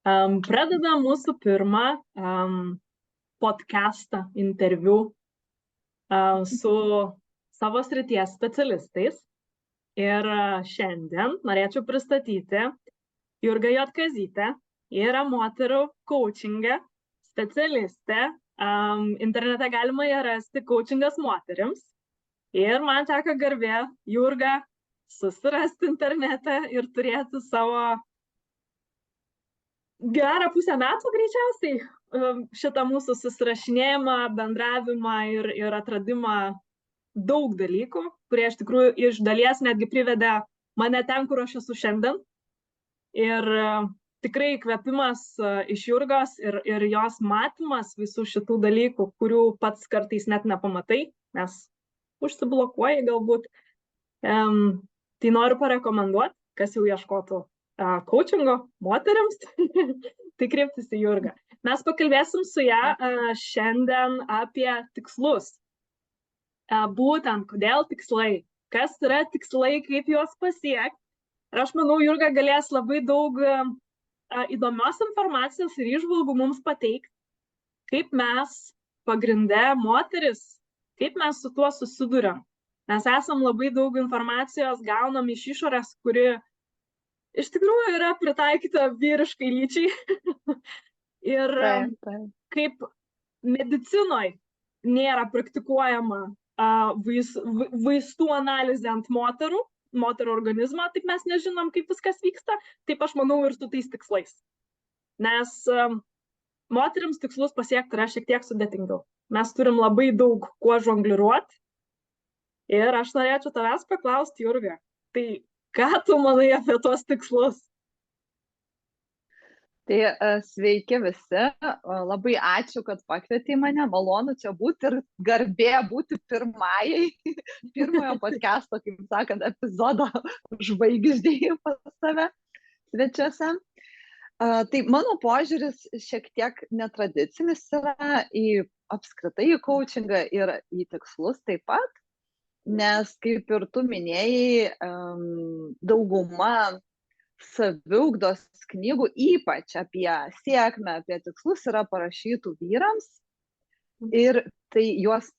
Pradedam mūsų pirmą podcastą, interviu su savo srities specialistais. Ir šiandien norėčiau pristatyti Jurgą Jotkazytę. Ji yra moterų coachingė, specialistė. Internete galima ją rasti coachingas moterims. Ir man teko garbė Jurgą susirasti internete ir turėti savo gerą pusę metų greičiausiai šitą mūsų susirašinėjimą, bendravimą ir atradimą daug dalykų, kurie iš tikrųjų iš dalies netgi privedė mane ten, kur aš esu šiandien. Ir tikrai įkvėpimas iš Jurgos ir jos matymas visų šitų dalykų, kurių pats kartais net nepamatai, nes užsiblokuoji galbūt. Tai noriu parekomenduoti, kas jau ieškotų coachingo moteriams, tai kreiptis į Jurgą. Mes pakalbėsim su ją šiandien apie tikslus. Būtent, kodėl tikslai, kas yra tikslai, kaip juos pasiekti. Ir aš manau, Jurga galės labai daug įdomios informacijos ir įžvalgų mums pateikti, kaip mes pagrinde moteris, kaip mes su tuo susiduriam. Mes esam labai daug informacijos gaunam iš išorės, kuri iš tikrųjų yra pritaikyta vyriškai lyčiai. Ir kaip medicinoje nėra praktikuojama vaistų analizė ant moterų organizmą, taip mes nežinom, kaip viskas vyksta, taip aš manau ir su tais tikslais. Nes moterims tikslus pasiekti yra šiek tiek sudėtingiau. Mes turim labai daug kuo žongliruoti. Ir aš norėčiau tavęs paklausti, Jurga, tai ką tu manai apie tuos tikslus? Tai sveiki visi, labai ačiū, kad pakvietei mane, malonu čia būti ir garbė būti pirmojo podcast'o, kaip sakant, epizodo žvaigždėje pas save svečiuose. Tai mano požiūris šiek tiek netradicinis yra į apskritai į coachingą ir į tikslus taip pat, nes kaip ir tu minėjai, dauguma saviugdos knygų, ypač apie sėkmę, apie tikslus, yra parašytų vyrams ir tai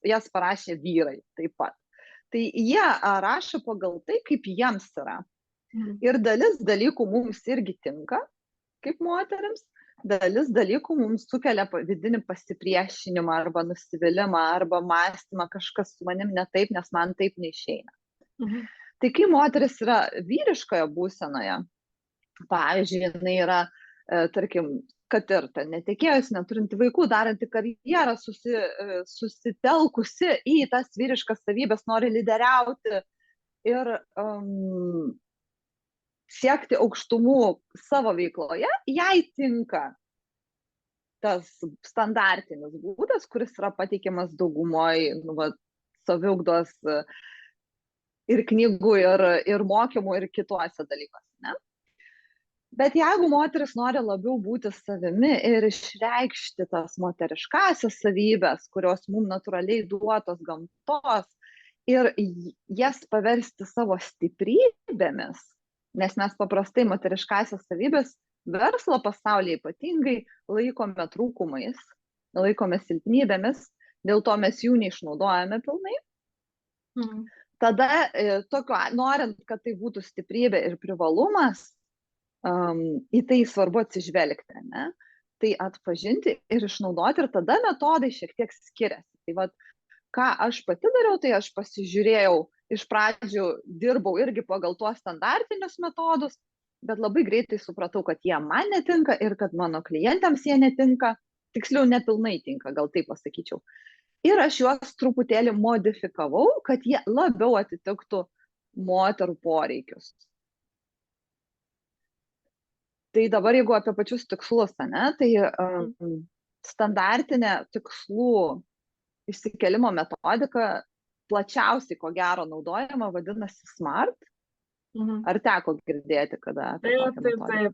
jas parašė vyrai taip pat. Tai jie rašo pagal tai, kaip jiems yra. Ir dalis dalykų mums irgi tinka, kaip moteriams, dalis dalykų mums sukelia vidinį pasipriešinimą arba nusivylimą arba mąstymą, kažkas su manim ne taip, nes man taip neišeina. Tai kai moteris yra vyriškoje būsenoje, pavyzdžiui, jinai yra, tarkim, kad ir netekėjusi, neturinti vaikų, daranti karjerą, susitelkusi į tas vyriškas savybės, nori lyderiauti ir siekti aukštumų savo veikloje, jai tinka tas standartinis būdas, kuris yra pateikiamas daugumoje saviugdos ir knygų, ir mokymų, ir kituose dalykuose. Ne? Bet jeigu moteris nori labiau būti savimi ir išreikšti tas moteriškasias savybės, kurios mums natūraliai duotos gamtos, ir jas paversti savo stiprybėmis, nes mes paprastai moteriškasias savybės verslo pasaulyje ypatingai laikome trūkumais, laikome silpnybėmis, dėl to mes jų neišnaudojame pilnai. Tada, norint, kad tai būtų stiprybė ir privalumas, į tai svarbu atsižvelgti, ne? Tai atpažinti ir išnaudoti, ir tada metodai šiek tiek skiriasi. Tai vat, ką aš pati dariau, tai aš pasižiūrėjau, iš pradžių dirbau irgi pagal tuos standartinius metodus, bet labai greitai supratau, kad jie man netinka ir kad mano klientams jie netinka, tiksliau nepilnai tinka, gal taip pasakyčiau. Ir aš juos truputėlį modifikavau, kad jie labiau atitiktų moterų poreikius. Tai dabar, jeigu apie pačius tikslus, ne, tai standartinė tikslų išsikelimo metodika plačiausiai, ko gero, naudojama vadinasi SMART. Ar teko girdėti kada apie tokią metodiką?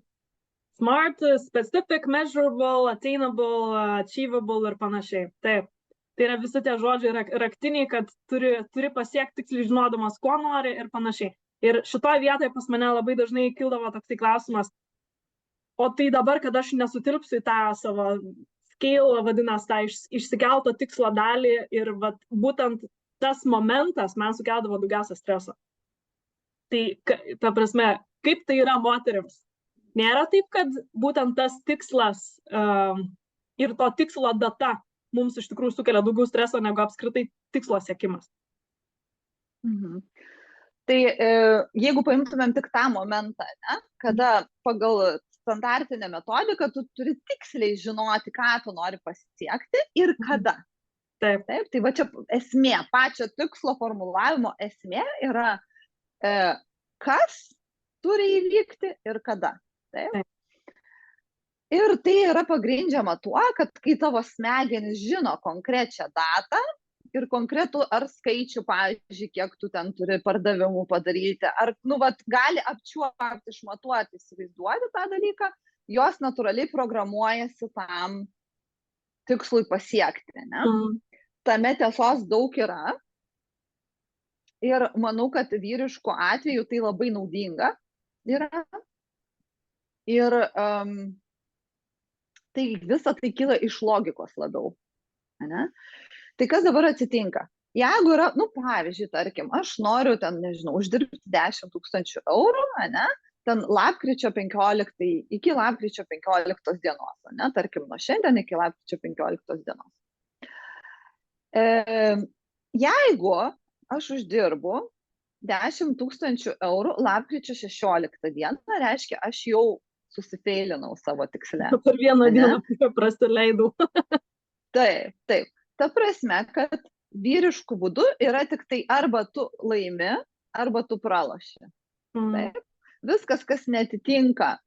SMART, specific, measurable, attainable, achievable ir panašiai. Taip. Tai yra visi tie žodžiai raktiniai, kad turi pasiekti tiksliai žinodamas, ko nori ir panašiai. Ir šitoje vietoje pas mane labai dažnai kildavo toksai klausimas, o tai dabar, kad aš nesutilpsiu į tą savo scale, vadinasi, tą išsikelto tikslo dalį ir vat, būtent tas momentas man sukeldavo daugiausia streso. Tai, ta prasme, kaip tai yra moterims? Nėra taip, kad būtent tas tikslas ir to tikslo data mums iš tikrųjų sukelia daugiau streso negu apskritai tikslo siekimas. Mhm. Tai jeigu paimtumėm tik tą momentą, ne, kada pagal standartinę metodiką tu turi tiksliai žinoti, ką tu nori pasiekti ir kada. Taip. Taip, tai va čia esmė, pačio tikslo formulavimo esmė yra, kas turi įvykti ir kada. Taip. Taip. Ir tai yra pagrindžiama tuo, kad kai tavo smegenys žino konkrečią datą ir konkretų ar skaičių, pavyzdžiui, kiek tu ten turi pardavimų padaryti, ar, gali apčiuopti, išmatuoti, įsivaizduoti tą dalyką, jos natūraliai programuojasi tam tikslui pasiekti, ne? Tame tiesos daug yra ir manau, kad vyriškų atveju tai labai naudinga yra. Ir tai visa tai kyla iš logikos labiau. Ne? Tai kas dabar atsitinka? Jeigu yra, pavyzdžiui, tarkim, aš noriu ten, nežinau, uždirbti 10 000 eurų, ne? Ten lapkričio 15, iki lapkričio 15 dienos, ne? Tarkim, nuo šiandien iki lapkričio 15 dienos. Jeigu aš uždirbu 10 000 eurų lapkričio 16 dieną, reiškia, aš jau susifeilinau savo tikslę. Per vieną dieną prasileidau. Taip, taip. Ta prasme, kad vyriškų būdu yra tik tai arba tu laimi, arba tu praloši. Taip. Viskas, kas netitinka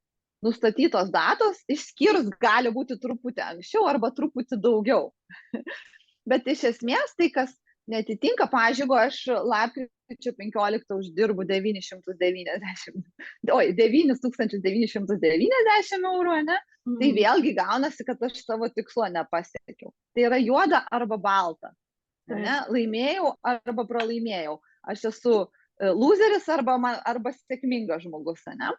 nustatytos datos, išskyrus gali būti truputį anksčiau arba truputį daugiau. Bet iš esmės tai, kas netitinka, pavyzdžiui, aš lapkričio 15 uždirbu 9990 eurų, ne? Tai vėlgi gaunasi, kad aš savo tikslo nepasiekiau. Tai yra juoda arba balta. Ne? Laimėjau arba pralaimėjau. Aš esu loseris arba sėkmingas žmogus, ne?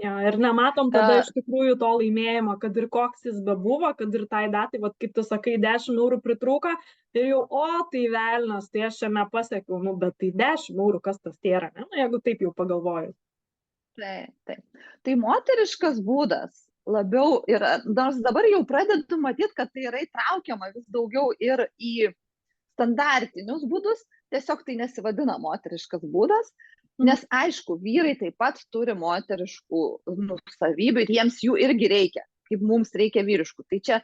Ja, ir nematom tada iš tikrųjų to laimėjimo, kad ir koks jis bebuvo, kad ir tai datai, kaip tu sakai, 10 eurų pritrūka, ir jau, tai velnas, tai aš čia nepasiekiau, bet tai 10 eurų, kas tas tėra, ne? Jeigu taip jau pagalvoju. Taip. Tai moteriškas būdas labiau yra, nors dabar jau pradedu matyti, kad tai yra įtraukiama vis daugiau ir į standartinius būdus, tiesiog tai nesivadina moteriškas būdas, nes aišku, vyrai taip pat turi moteriškų savybių ir jiems jų irgi reikia, kaip mums reikia vyriškų. Tai čia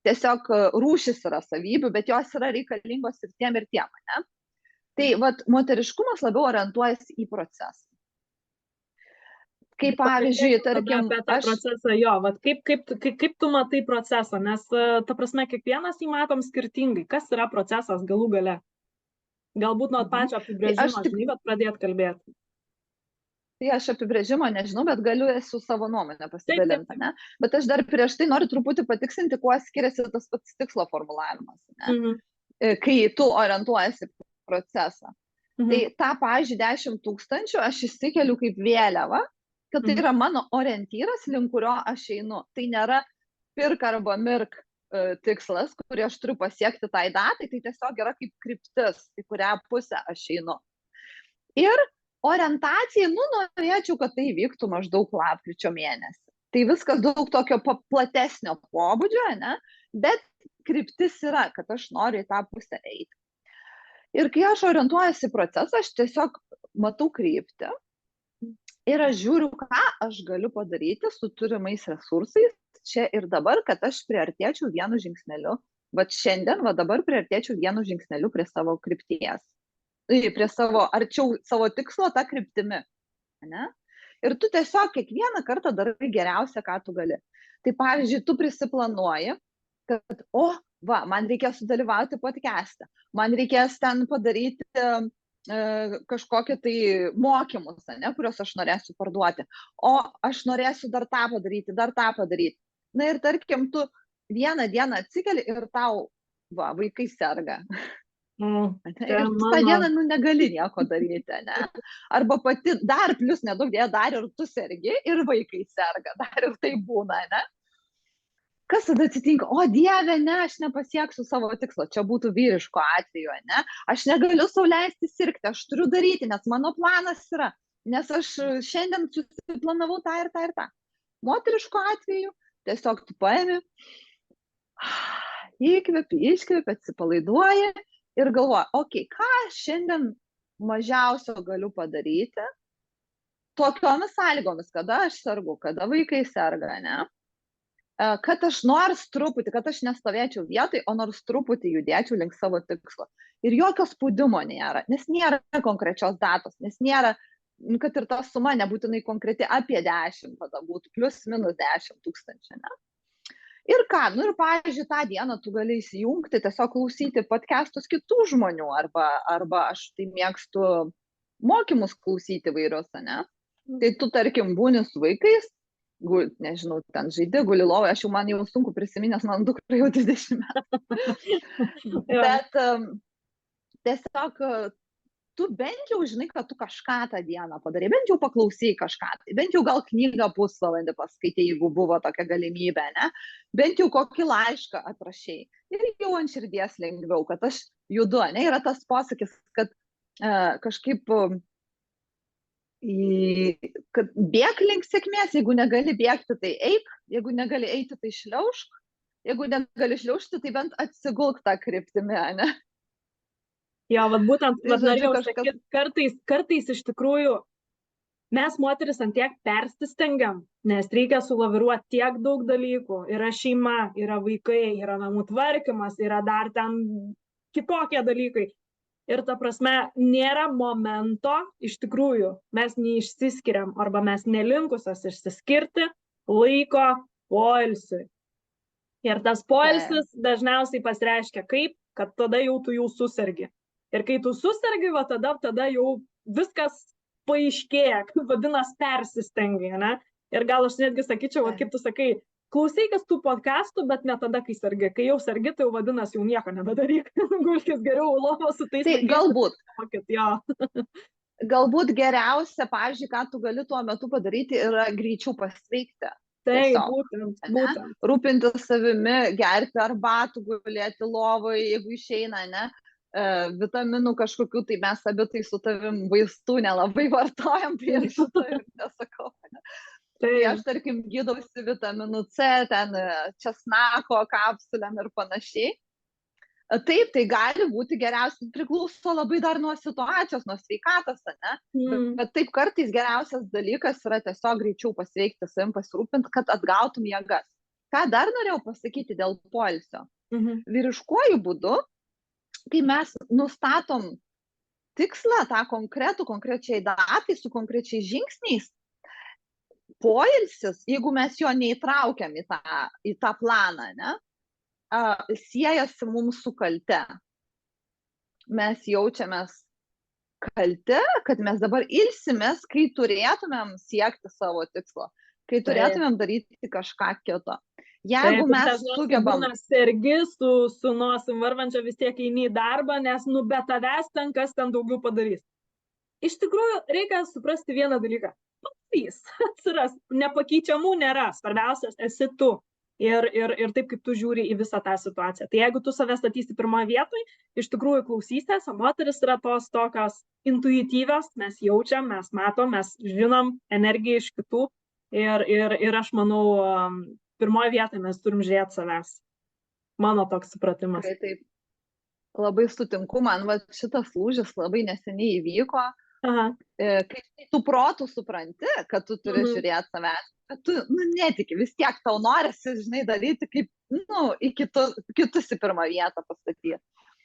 tiesiog rūšis yra savybių, bet jos yra reikalingos ir tiem, ne? Tai moteriškumas labiau orientuojasi į procesą. Kaip pavyzdžiui, tarkim, apie tą procesą, kaip tu matai procesą, nes ta prasme, kiekvienas jį matom skirtingai. Kas yra procesas galų gale? Galbūt nuo pačio apibrėžimo, bet pradėt kalbėti. Tai aš apibrėžimo nežinau, bet galiu esu savo nuomonę pasidalinti, ne? Bet aš dar prieš tai noriu truputį patiksinti, kuo skiriasi tas pats tikslo formulavimas, ne? Kai tu orientuojasi procesą. Tai tą, pavyzdžiui, 10 000 aš įsikeliu kaip vėliavą, kad tai yra mano orientyras, link kurio aš einu. Tai nėra pirk arba mirk tikslas, kurį aš turiu pasiekti tai datai, tai tiesiog yra kaip kryptis, į kurią pusę aš einu. Ir orientacija, norėčiau, kad tai vyktų maždaug lapkričio mėnesį. Tai viskas daug tokio platesnio pobūdžio, ne? Bet kryptis yra, kad aš noriu į tą pusę eiti. Ir kai aš orientuojuosi į procesą, aš tiesiog matau kryptį. Ir aš žiūriu, ką aš galiu padaryti su turimais resursais čia ir dabar, kad aš priartėčiau vienu žingsneliu. Šiandien, dabar priartėčiau vienu žingsneliu prie savo krypties. Prie arčiau savo tikslo tą kryptimi. Ne? Ir tu tiesiog kiekvieną kartą darai geriausia, ką tu gali. Tai pavyzdžiui, tu prisiplanuoji, kad, man reikės sudalyvauti podcast'e, man reikės ten padaryti kažkokie tai mokymus, ne, kuriuos aš norėsiu parduoti. O aš norėsiu dar tą padaryti. Na ir tarkim, tu vieną dieną atsikeli ir tau vaikai serga. Čia Ir tu tą mano, dieną, negali nieko daryti, ne? Arba pati dar plus nedaug dėja, dar ir tu sergi, ir vaikai serga, dar ir tai būna, ne? Kas tada atsitinka? O Dieve, ne, aš nepasieksiu savo tikslo. Čia būtų vyriško atveju, ne? Aš negaliu sau leisti sirgti, aš turiu daryti, nes mano planas yra, nes aš šiandien susiplanavau tą ir tą ir tą. Moteriško atveju tiesiog tu paimi, įkvepi, iškvepi, atsipalaiduoji ir galvoji, okei, ką šiandien mažiausio galiu padaryti tokiomis sąlygomis, kada aš sergu, kada vaikai serga, ne? Kad aš nors truputį, kad aš nestovėčiau vietoj, o nors truputį judėčiau link savo tikslo. Ir jokio spaudimo nėra, nes nėra konkrečios datos, nes nėra, kad ir ta suma nebūtinai konkreti apie 10, tada būtų plus minus 10 tūkstančių, ne? Ir ką, ir pavyzdžiui, tą dieną tu gali įsijungti, tiesiog klausyti podcastus kitų žmonių, arba aš tai mėgstu mokymus klausyti vairius, ne? Tai tu, tarkim, būni su vaikais, nežinau, ten žaidė, guli lovai, man jau sunku prisiminęs, man dukra jau 20 metų. Bet tiesiog tu bent jau žinai, kad tu kažką tą dieną padarai, bent jau paklausai kažką, bent jau gal knygą pusvalandį paskaitai, jeigu buvo tokia galimybė, ne? Bent jau kokį laišką atrašai. Ir jau ant širdies lengviau, kad aš judu, ne? Yra tas posakis, kad kažkaip kad bėk link sėkmės, jeigu negali bėgti, tai eik, jeigu negali eiti, tai šliaužk, jeigu negali šliaužti, tai bent atsigulk tą kryptimį, ne? Jo, būtent, norėjau sakyti, kartais iš tikrųjų mes moteris ant tiek persistengiam, nes reikia sulaviruoti tiek daug dalykų, yra šeima, yra vaikai, yra namų tvarkymas, yra dar ten kitokie dalykai. Ir ta prasme, nėra momento, iš tikrųjų, mes neišsiskiriam arba mes nelinkusios išsiskirti laiko poilsiui. Ir tas poilsis dažniausiai pasireiškia kaip, kad tada jau tu jau susergi. Ir kai tu susergi, tada jau viskas paaiškėja, vadinasi persistengia, ne? Ir gal aš netgi sakyčiau, kaip tu sakai, klausykis tų podcastų, bet ne tada, kai sergi. Kai jau sergi, tai jau vadinasi, jau nieko nebedaryk. Gulkis geriau lovos su tais. Tai galbūt. Jo. Galbūt geriausia, pavyzdžiui, ką tu gali tuo metu padaryti, yra greičiau pasveikti. Taip, būtent. Rūpintis savimi, gerti arbatų, gulėti lovoje, jeigu išeina, ne? Vitaminų kažkokių, tai mes abi tai su tavim vaistų nelabai vartojam, tai ir šitą ir nesakau. Tai aš, tarkim, gydausi vitaminu C, ten česnako kapsulėm ir panašiai. Taip, tai gali būti geriausias, priklauso labai dar nuo situacijos, nuo sveikatos, ne? Bet taip kartais geriausias dalykas yra tiesiog greičiau pasveikti, savim pasirūpinti, kad atgautum jėgas. Ką dar norėjau pasakyti dėl poilsio? Vyriškuoju būdu, kai mes nustatom tikslą, tą konkrečiai datai su konkrečiais žingsniais, poilsis, jeigu mes jo neįtraukiam į tą planą, ne, siejasi mums su kalte. Mes jaučiamės kalti, kad mes dabar ilsimės, kai turėtumėm siekti savo tikslo, kai turėtumėm daryti kažką kito. Jeigu mes sugebam... Sergi su nosim varvančia vis tiek eini į darbą, nes be tavęs ten kas ten daugiau padarys. Iš tikrųjų, reikia suprasti vieną dalyką. Atsiras, nepakeičiamų nėra, svarbiausias esi tu ir taip, kaip tu žiūri į visą tą situaciją. Tai jeigu tu save statysi pirmoje vietoje, iš tikrųjų klausysies, o moteris yra tos tokios intuityvios, mes jaučiam, mes matom, mes žinom energiją iš kitų ir aš manau, pirmoje vietoje mes turim žiūrėti savęs. Mano toks supratimas. Taip, labai sutinku, man šitas lūžis labai neseniai įvyko. Kai tu protų supranti, kad tu turi žiūrėti savęs, kad tu netiki, vis tiek tau norisi, žinai, daryti kaip, į kitus į pirmą vietą pastatyti.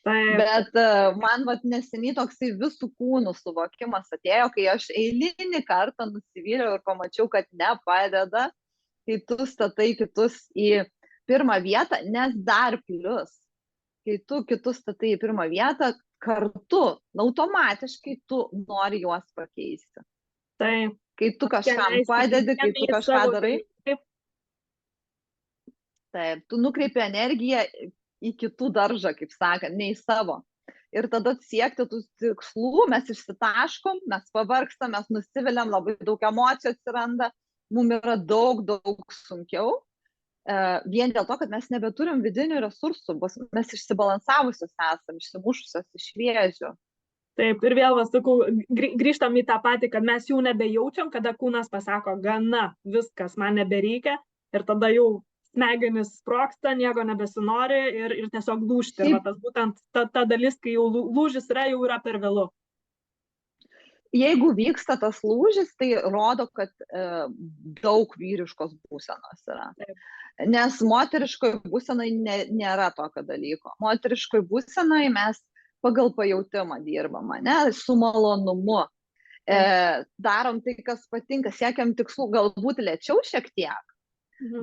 Bet man neseniai toksai visų kūnų suvokimas atėjo, kai aš eilinį kartą nusivyliau ir pamačiau, kad nepadeda, kai tu statai kitus į pirmą vietą, nes dar plius, kai tu kitus statai į pirmą vietą, kartu, automatiškai tu nori juos pakeisti. Taip. Kai tu kažkam padedi, kai tu kažką darai. Taip, tu nukreipi energiją į kitų daržą, kaip sakant, ne į savo. ir tada siekti tų tikslų, mes išsitaškom, mes pavargstam, mes nusiviliam, labai daug emocijų atsiranda, mums yra daug sunkiau, vien dėl to, kad mes nebeturim vidinių resursų, mes išsibalansavusios esam, išsimušusios iš vėžių. Taip, ir vėl, sakau, grįžtam į tą patį, kad mes jau nebejaučiam, kada kūnas pasako, gana, viskas, man nebereikia, ir tada jau smegenys sprogsta, nieko nebesinori ir tiesiog lūžti. Ir tas būtent ta dalis, kai jau lūžis yra, jau yra per vėlu. Jeigu vyksta tas lūžis, tai rodo, kad daug vyriškos būsenos yra. Taip. Nes moteriškoje būsenoje nėra tokio dalyko. Moteriškoje būsenoje mes pagal pajautimą dirbam, ne, su malonumu. Darom tai, kas patinka, siekiam tikslų, galbūt lėčiau šiek tiek,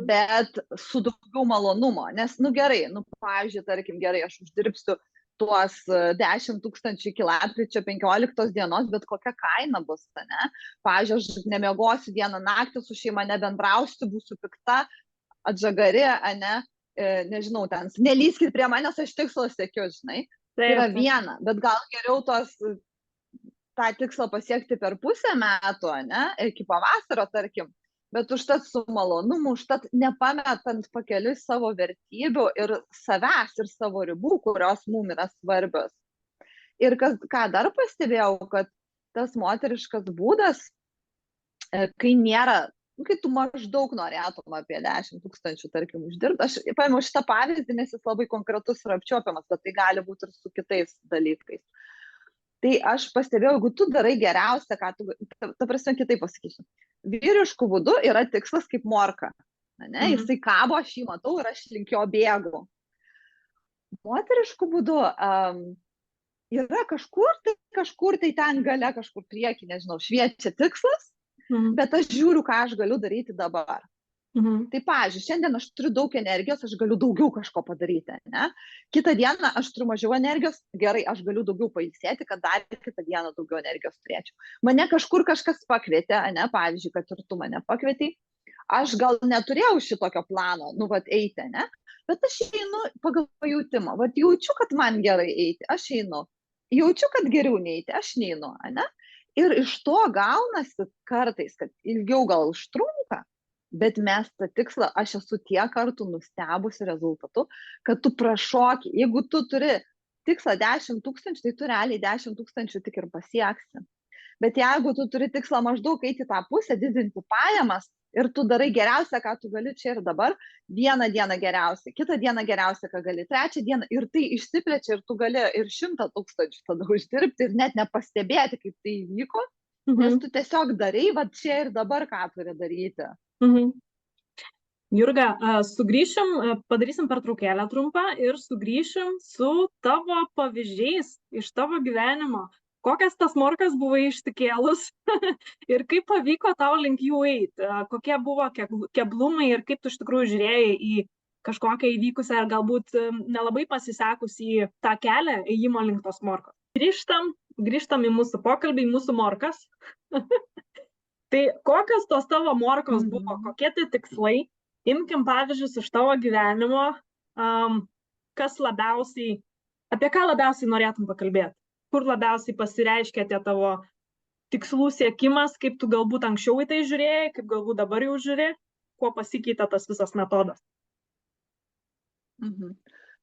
bet su daugiau malonumo. Nes, gerai, pavyzdžiui, tarkim, gerai, aš uždirbsiu tuos 10 000 iki lapkričio 15 dienos, bet kokia kaina bus, ne? Pavyzdžiui, aš nemiegosiu dieną naktį, su šeima nebendrausiu, būsiu pikta, atžagari, ne, nežinau, ten, nelyskit prie manęs, aš tikslo siekiu, žinai. Tai yra viena, bet gal geriau tą tikslą pasiekti per pusę metų, ne, iki pavasario, tarkim, bet užtat su malonumu, užtat nepametant pakeliui savo vertybių ir savęs ir savo ribų, kurios mums yra svarbios. Ir ką dar pastebėjau, kad tas moteriškas būdas, kai nėra, kai tu maždaug norėtum apie 10 000, tarkim, uždirbti. Aš paėmiau šitą pavyzdį, nes jis labai konkretus ir apčiuopiamas, bet tai gali būti ir su kitais dalykais. Tai aš pastebėjau, jeigu tu darai geriausia, ką tu, ta prasme, kitaip pasakysiu. Vyriškų būdu yra tikslas kaip morka. Ne? Jisai kabo, aš jį matau ir aš link jo bėgu. Moteriškų būdu yra kažkur tai ten gale, kažkur prieki, nežinau, šviečia tikslas, bet aš žiūriu, ką aš galiu daryti dabar. Tai, pavyzdžiui, šiandien aš turiu daug energijos, aš galiu daugiau kažko padaryti, ne? Kitą dieną aš turiu mažiau energijos, gerai, aš galiu daugiau pailsėti, kad dar kitą dieną daugiau energijos turėčiau. Mane kažkur kažkas pakvietė, ne? Pavyzdžiui, kad ir tu mane pakvietei, aš gal neturėjau šitokio plano, eiti, ne? Bet aš einu pagal pajautimą, jaučiu, kad man gerai eiti, aš einu, jaučiu, kad geriau neiti, aš neinu, ne? Ir iš to gaunasi kartais, kad ilgiau gal užtrunka, bet mes tą tikslą, aš esu tiek kartų nustebusi rezultatu, kad tu prašoki, jeigu tu turi tikslą 10 000, tai tu realiai 10 000 tik ir pasieksi. Bet jeigu tu turi tikslą maždaug eiti tą pusę, didinti pajamas ir tu darai geriausia, ką tu gali čia ir dabar, vieną dieną geriausia, kitą dieną geriausia, ką gali, trečią dieną ir tai išsiplečia ir tu gali ir 100 000 tada uždirbti ir net nepastebėti, kaip tai įvyko, nes tu tiesiog darai, čia ir dabar, ką turi daryti. Jurga, sugrįšim, padarysim pertraukėlę trumpą ir sugrįšim su tavo pavyzdžiais iš tavo gyvenimo. Kokias tas morkas buvai išsikėlus ir kaip pavyko tau link jų eiti, kokie buvo keblumai ir kaip tu iš tikrųjų žiūrėjai į kažkokią įvykusią ar galbūt nelabai pasisekusi tą kelią ėjimo link tos morkos. Grįžtam į mūsų pokalbį, į mūsų morkas. Tai kokios tos tavo morkos buvo, kokie tai tikslai? Imkim pavyzdžius iš tavo gyvenimo, apie ką labiausiai norėtum pakalbėti? Kur labiausiai pasireiškia tie tavo tikslų siekimas, kaip tu galbūt anksčiau į tai žiūrėjai, kaip galbūt dabar jau žiūri, kuo pasikeitė tas visas metodas?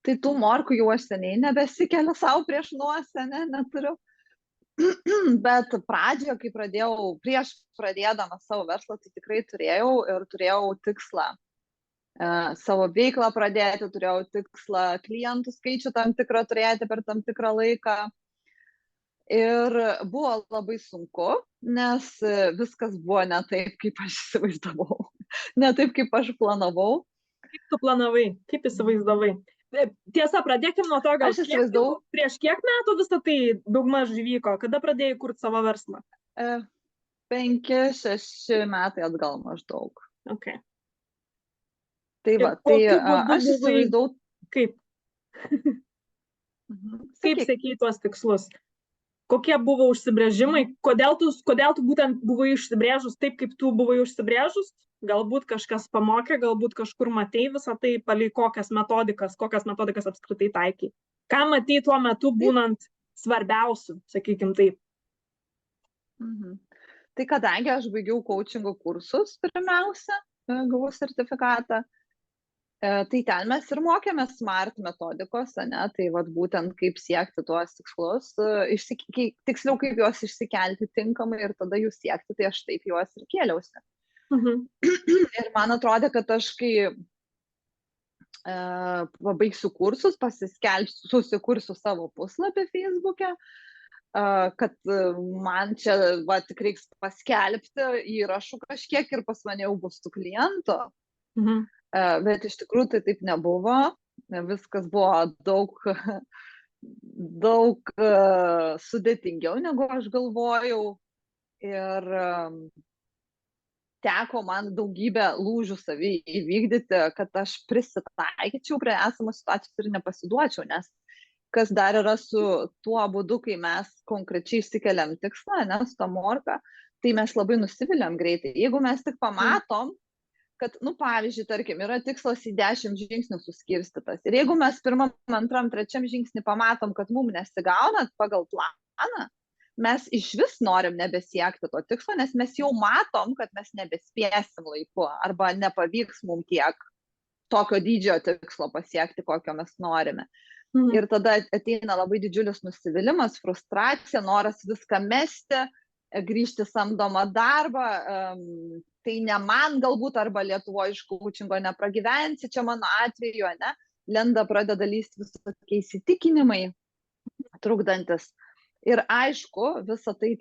Tai tų morkų jau aš seniai nebesikeliu savo prieš nosę, neturiu. Bet pradžioje, kai prieš pradėdama savo verslą, tai tikrai turėjau tikslą savo veiklą pradėti, turėjau tikslą klientų skaičių tam tikrą turėti per tam tikrą laiką. Ir buvo labai sunku, nes viskas buvo ne taip, kaip aš įsivaizdavau, ne taip, kaip aš planavau. Kaip tu planavai, kaip įsivaizdavai? Tiesa, pradėkim nuo to, gal prieš kiek metų visą tai daugmaž įvyko, kada pradėjai kurti savo verslą? 5-6 metai atgal maždaug. Okay. Tai va, tai aš įsivaizdavau. Kaip? Kaip sekei tuos tikslus? Kokie buvo užsibrėžimai? Kodėl tu būtent buvai užsibrėžus taip, kaip tu buvai užsibrėžus? Galbūt kažkas pamokė, galbūt kažkur matei visą tai, palei kokias metodikas apskritai taikai. Ką matei tuo metu būnant svarbiausių, sakykim taip. Tai kadangi aš baigiau coachingo kursus pirmiausia, gavau sertifikatą, tai ten mes ir mokėmės SMART metodikos, ne? Tai vat būtent kaip siekti tuos tikslus, tiksliau kaip juos išsikelti tinkamai ir tada jų siekti, tai aš taip juos ir kėliausi. Ir man atrodė, kad aš kai pabaigsiu kursus, susikursiu savo puslapį Facebook'e, kad man čia tik reiks paskelbti įrašų kažkiek ir pas mane jau bus tų klientų. Bet iš tikrųjų tai taip nebuvo. Viskas buvo daug sudėtingiau, negu aš galvojau. Ir teko man daugybę lūžių savy įvykdyti, kad aš prisitaikyčiau prie esamos situacijos ir nepasiduočiau, nes kas dar yra su tuo būdu, kai mes konkrečiai išsikeliam tikslą, su tą morką, tai mes labai nusiviliam greitai. Jeigu mes tik pamatom, kad, pavyzdžiui, tarkim, yra tikslas į 10 žingsnių suskirstytas. Ir jeigu mes pirmam, antram, trečiam žingsnį pamatom, kad mums nesigauna pagal planą, mes iš vis norim nebesiekti to tikslo, nes mes jau matom, kad mes nebespėsim laiku arba nepavyks mums tiek tokio dydžio tikslo pasiekti, kokio mes norime. Ir tada ateina labai didžiulis nusivylimas, frustracija, noras viską mesti, grįžti samdomą darbą, tai ne man galbūt arba Lietuvoje iš coachingo nepragyvensi, čia mano atveju, ne, lenda pradeda lysti visokie įsitikinimai, trukdantis. Ir aišku, visa tai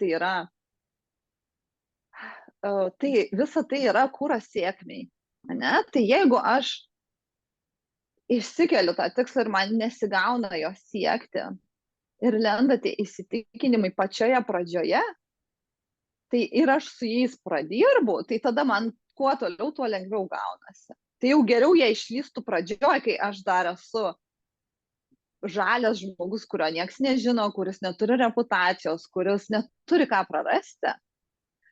yra kuras sėkmei, ne? Tai jeigu aš išsikeliu tą tikslą ir man nesigauna jo siekti ir lenda tie įsitikinimai pačioje pradžioje, tai ir aš su jais pradirbu, tai tada man kuo toliau, tuo lengviau gaunasi. Tai jau geriau jie išlystų pradžioje, kai aš dar esu žalias žmogus, kurio nieks nežino, kuris neturi reputacijos, kuris neturi ką prarasti,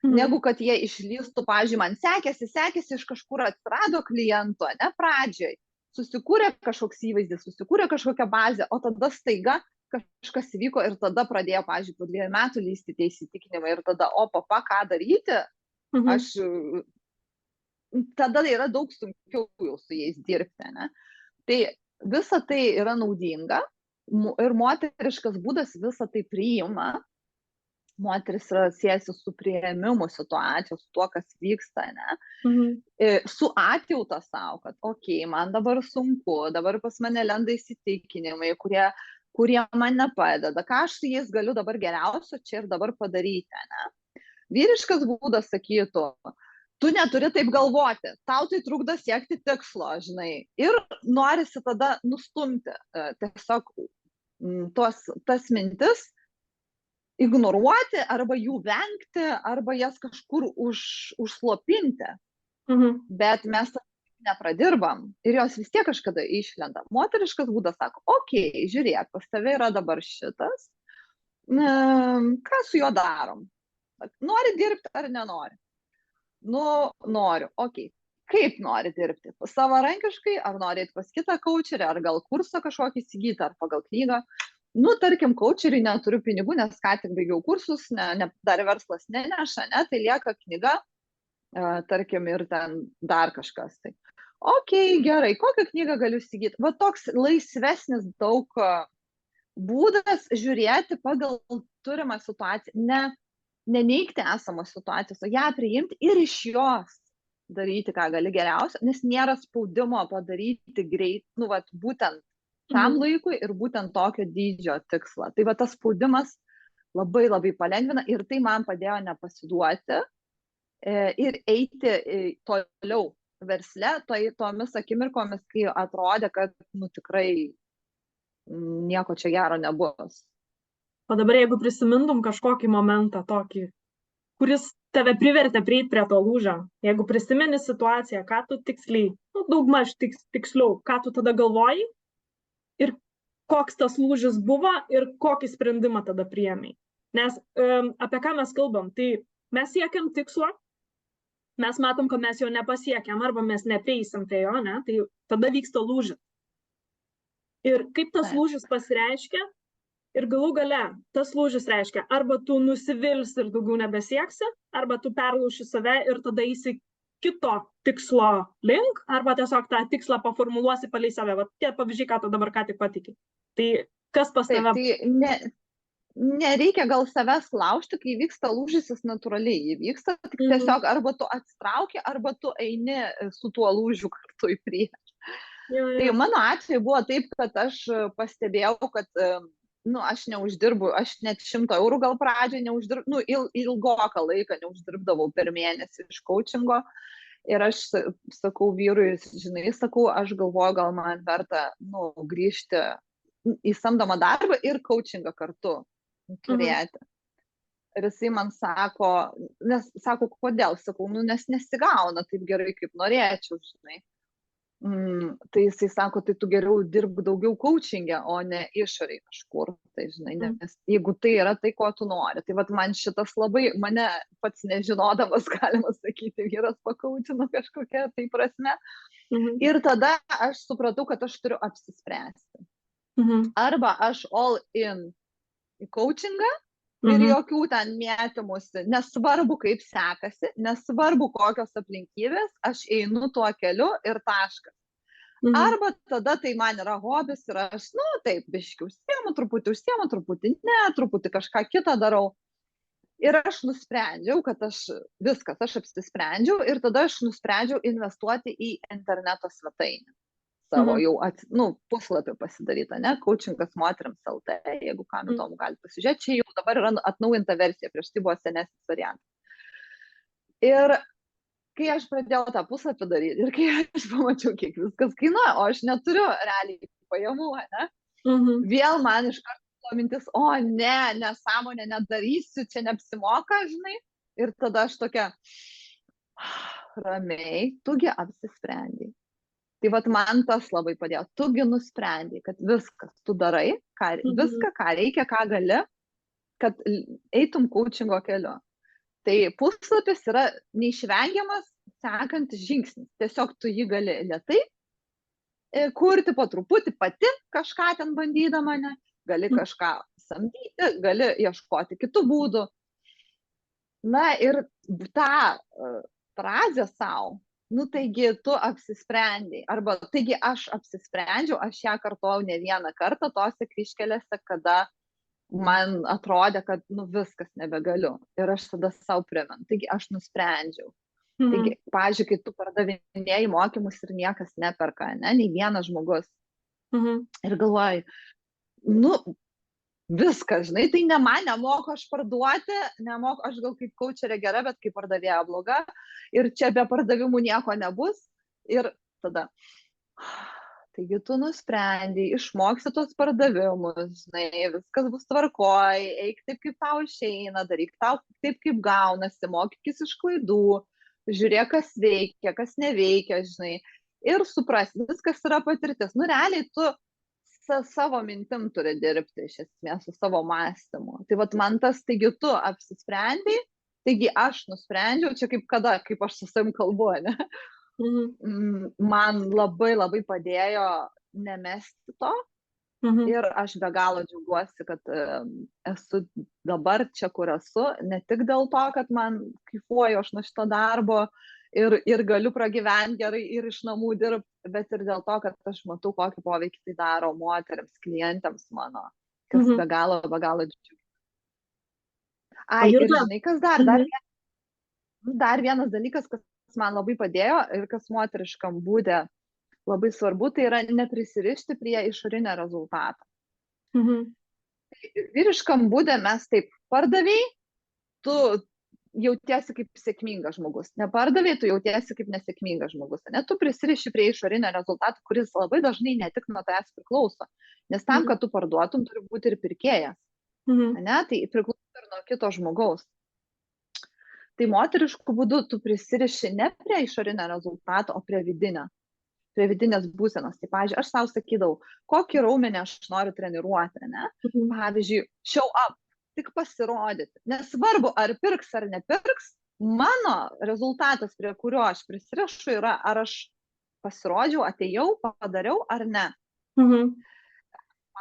negu kad jie išlystų, pavyzdžiui, man sekėsi, iš kažkur atsirado kliento, ne pradžioj, susikūrė kažkoks įvaizdis, susikūrė kažkokią bazę, o tada staiga kažkas įvyko ir tada pradėjo, pavyzdžiui, po 2 metų lysti tie įsitikinimai ir tada, ką daryti, tada yra daug sunkiau jau su jais dirbti, ne? Tai visa tai yra naudinga ir moteriškas būdas visą tai priima. Moteris siejasi su priėmimu situacijos, su tuo, kas vyksta, ne? Su atjauta savo, kad, man dabar sunku, dabar pas mane lenda įsitikinimai, kurie man nepadeda, ką aš su jais galiu dabar geriausio čia ir dabar padaryti, ne? Vyriškas būdas sakytų, tu neturi taip galvoti, tau tai trukdo siekti tikslo, žinai, ir norisi tada nustumti tiesiog tas mintis, ignoruoti arba jų vengti, arba jas kažkur užslopinti. Bet mes nepradirbam ir jos vis tiek kažkada išlenda. Moteriškas būdas sako, žiūrėk, pas tave yra dabar šitas, ką su juo darom? Nori dirbti ar nenori? Noriu, Kaip nori dirbti? Savarankiškai, ar nori eiti pas kitą coacherį, ar gal kursą kažkokį įsigyti, ar pagal knygą? Tarkim, coacheriai neturiu pinigų, nes ką tik baigiau kursus, dar verslas neneša, ne, tai lieka knyga, tarkim, ir ten dar kažkas. Tai. Gerai, kokią knygą galiu įsigyti? Va toks laisvesnis daug būdas žiūrėti pagal turimą situaciją, neneigti esamos situacijos, o ją priimti ir iš jos daryti, ką gali geriausia, nes nėra spaudimo padaryti greit, būtent tam laikui ir būtent tokio dydžio tikslą. Tai va tas spaudimas labai labai palengvina ir tai man padėjo nepasiduoti ir eiti toliau versle, tomis akimirkomis, kai atrodė, kad tikrai nieko čia gero nebus. O dabar jeigu prisimintum kažkokį momentą tokį, kuris tave privertė prieiti prie to lūžio, jeigu prisimeni situaciją, ką tu tiksliai, daugmaž tiksliau, ką tu tada galvoji, ir koks tas lūžis buvo ir kokį sprendimą tada priėmei. Nes apie ką mes kalbam, tai mes siekiam tikslo, mes matom, kad mes jo nepasiekiam arba mes neprieisim prie jo, ne? Tai tada vyksta lūžis. Ir kaip tas lūžis pasireiškia, Ir galų gale tas lūžis reiškia, arba tu nusivilsi ir daugiau nebesieksi, arba tu perlauši save ir tada eisi kito tikslo link, arba tiesiog tą tikslą paformuluosi palei save. Va tie pavyzdžiai, ką tu dabar ką tik patikė. Tai kas pas Taip, tave? tai nereikia gal savęs laužti, kai vyksta lūžis, jis natūraliai įvyksta, tik tiesiog arba tu atsitrauki, arba tu eini su tuo lūžiu kartu į priekį. Tai mano atveju buvo taip, kad aš pastebėjau, kad aš neuždirbu, aš net 100 eurų gal pradžioj neuždirbu, ilgoką laiką neuždirbdavau per mėnesį iš coachingo. Ir aš sakau vyrui, žinai, aš galvoju, gal man verta grįžti į samdomą darbą ir coachingą kartu turėti. Ir jisai man sako, kodėl? Sakau, nes nesigauna taip gerai, kaip norėčiau, žinai. Tai jisai sako, tai tu geriau dirb daugiau coachingę, o ne išoriai kažkur, tai žinai, nes jeigu tai yra tai, ko tu nori. Tai vat man šitas labai, mane pats nežinodamas, galima sakyti, vyras pakaučino kažkokia tai prasme. Ir tada aš supratau, kad aš turiu apsispręsti. Arba aš all in į coachingą ir jokių ten mėtymusi, nesvarbu kaip sekasi, nesvarbu kokios aplinkybės, aš einu tuo keliu ir taškas. Arba tada tai man yra hobis ir aš, taip, biškiai užsiemu, truputį ne, truputį kažką kitą darau. Ir aš nusprendžiau, kad aš apsisprendžiau ir tada aš nusprendžiau investuoti į interneto svetainę. Savo jau puslapį pasidarytą, ne, coachingas moteriams LT, jeigu kam įdomu, gali pasižiūrėti, čia jau dabar yra atnaujinta versija, prieš tai buvo senesnis variantas. Ir kai aš pradėjau tą puslapį daryti ir kai aš pamačiau, kiek viskas kainuoja, o aš neturiu realiai pajamų, ne, vėl man iš karto mintis, ne, nesąmonė, nedarysiu, čia neapsimoka, žinai, ir tada aš tokia, ramiai, tugi apsisprendai. Tai vat man tas labai padėjo. Tugi nusprendai, kad viskas, tu darai, viską, ką reikia, ką gali, kad eitum coachingo keliu. Tai puslapis yra neišvengiamas sekantis žingsnis. Tiesiog tu jį gali lėtai kurti po truputį pati, kažką ten bandydama, ne? Gali kažką samdyti, gali ieškoti kitų būdų. Na ir tą frazę savo, taigi tu apsisprendai, arba taigi aš apsisprendžiau, aš ją kartojau ne vieną kartą tose kryžkelėse, kada man atrodė, kad viskas nebegaliu. Ir aš tada savo primenu, taigi aš nusprendžiau. Taigi, pavyzdžiui, kai tu pardavinėji mokymus ir niekas neperka, ne, nei vienas žmogus. Ir galvoju, viskas, žinai, tai ne man, nemoku aš parduoti, nemoku aš gal kaip coacherė gera, bet kaip pardavėja bloga, ir čia be pardavimų nieko nebus. Ir tada, taigi tu nusprendai, išmoksi tos pardavimus, žinai, viskas bus tvarkoj, eik taip, kaip tau išeina, daryk tau taip, kaip gaunasi, mokykis iš klaidų, žiūrėk, kas veikia, kas neveikia, žinai, ir suprasi, viskas yra patirtis. Realiai tu savo mintim turi dirbti, iš esmės, su savo mąstymu. Tai vat man tas, taigi tu apsisprendai, taigi aš nusprendžiau, čia kaip aš su savim kalbu, ne? Man labai labai padėjo nemesti to. Ir aš be galo džiaugiuosi, kad esu dabar čia, kur esu, ne tik dėl to, kad man kaifuoju aš nuo šito darbo ir galiu pragyventi gerai ir iš namų dirbti, bet ir dėl to, kad aš matau, kokį poveikį tai daro moteriams, klientams mano, kas be galo džiugi. Ir žinai, kas dar vienas dalykas, kas man labai padėjo ir kas moteriškam būde labai svarbu, tai yra neprisirišti prie išorinio rezultato. Vyriškam būde mes taip pardavėjai, tu jautiesi kaip sėkmingas žmogus. Nepardavėjai, tu jautiesi kaip nesėkmingas žmogus. Ne, tu prisiriši prie išorinio rezultato, kuris labai dažnai ne tik nuo tavęs priklauso. Nes tam, kad tu parduotum, turi būti ir pirkėjas. Ne, tai priklauso ir nuo kito žmogaus. Tai moteriškų būdų tu prisiriši ne prie išorinio rezultato, o prie vidinės būsenos. Tai, pavyzdžiui, aš savo sakydavau, kokį raumenį aš noriu treniruoti, ne? Pavyzdžiui, show up, tik pasirodyti. Nesvarbu, ar pirks ar nepirks, mano rezultatas, prie kurio aš prisirišu, yra, ar aš pasirodžiau, atėjau, padariau ar ne.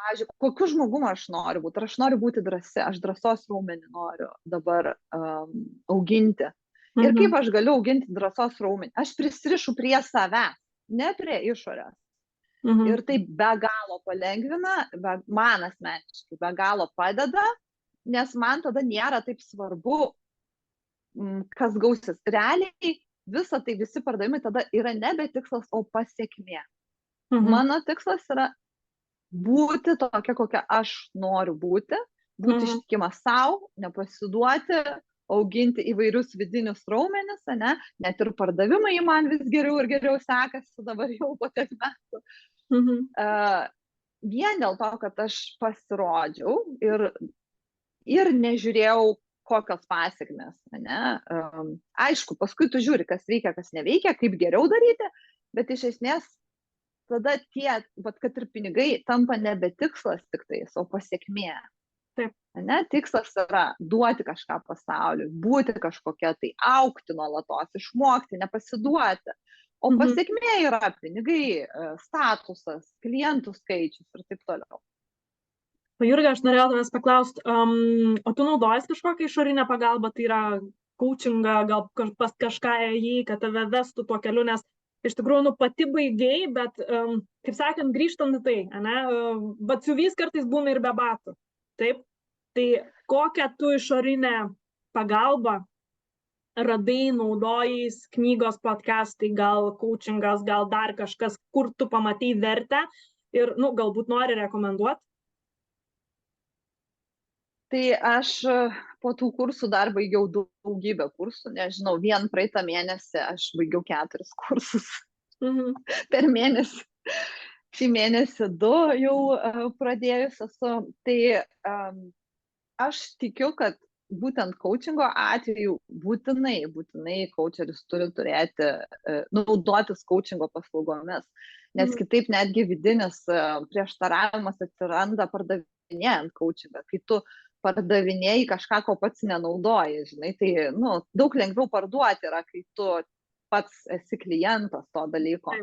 pavyzdžiui, kokiu žmogumu aš noriu būti. Ar aš noriu būti drąsi, aš drąsos raumenį noriu dabar auginti. Ir kaip aš galiu auginti drąsos raumenį? Aš prisirišu prie savęs, ne prie išorės. Ir tai be galo palengvina, man asmeniškai be galo padeda, nes man tada nėra taip svarbu, kas gausis. Realiai visa tai, visi pardavimai tada yra nebe tikslas, o pasiekmė. Mano tikslas yra būti tokia, kokia aš noriu būti ištikima savo, nepasiduoti, auginti įvairius vidinius raumenis, ne? Net ir pardavimai man vis geriau ir geriau sekasi dabar jau po tiek metų. Vien dėl to, kad aš pasirodžiau ir nežiūrėjau, kokios pasiekmes, ne? Aišku, paskui tu žiūri, kas veikia, kas neveikia, kaip geriau daryti, bet iš esmės tada kad ir pinigai tampa nebe tikslas tik tais, o pasiekmė. Taip. Ne? Tikslas yra duoti kažką pasauliui, būti kažkokia, tai augti nuolatos, išmokti, nepasiduoti. O pasiekmė yra pinigai, statusas, klientų skaičius ir taip toliau. Jurga, aš norėjau tavęs paklausti, o tu naudojas kažkokią išorinę pagalbą, tai yra coachingą, gal pas kažką ėjai, kad tave vestų tuo keliu, nes iš tikrųjų, pati baigei, bet, kaip sakant, grįžtant į tai, ne, batsiuvys kartais būna ir be batų, taip? Tai kokią tu išorinę pagalbą radai, naudojais, knygos, podcastai, gal coachingas, gal dar kažkas, kur tu pamatei vertę ir, galbūt nori rekomenduoti? Tai aš po tų kursų dar baigiau daugybę kursų, nežinau, vien praeitą mėnesį aš baigiau 4 kursus per mėnesį. Šį mėnesį 2 jau pradėjus esu. Tai aš tikiu, kad būtent coachingo atveju būtinai coacheris turi turėti, naudotis coachingo paslaugomis, nes kitaip netgi vidinis prieštaravimas atsiranda pardavinėjant coachingą, kai tu pardavinėjai kažką, ko pats nenaudoji, žinai, tai daug lengviau parduoti yra, kai tu pats esi klientas to dalyko.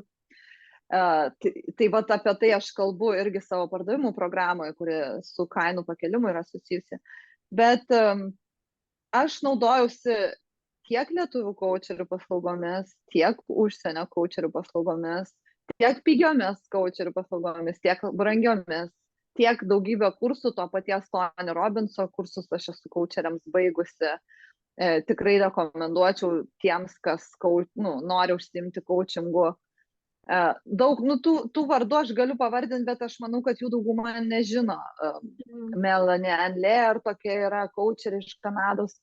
Tai vat apie tai aš kalbu irgi savo pardavimų programoje, kuri su kainų pakelimu yra susijusi. Bet aš naudojausi tiek lietuvių coacherių paslaugomis, tiek užsienio coacherių paslaugomis, tiek pigiomis coacherių paslaugomis, tiek brangiomis, tiek daugybę kursų, to paties Tony Robbinso kursus aš esu coacheriams baigusi. Tikrai rekomenduočiau tiems, kas nori užsiimti coachingu. Daug, tų vardų aš galiu pavardinti, bet aš manau, kad jų dauguma nežino. Melanie Anler tokia yra coacherė iš Kanados,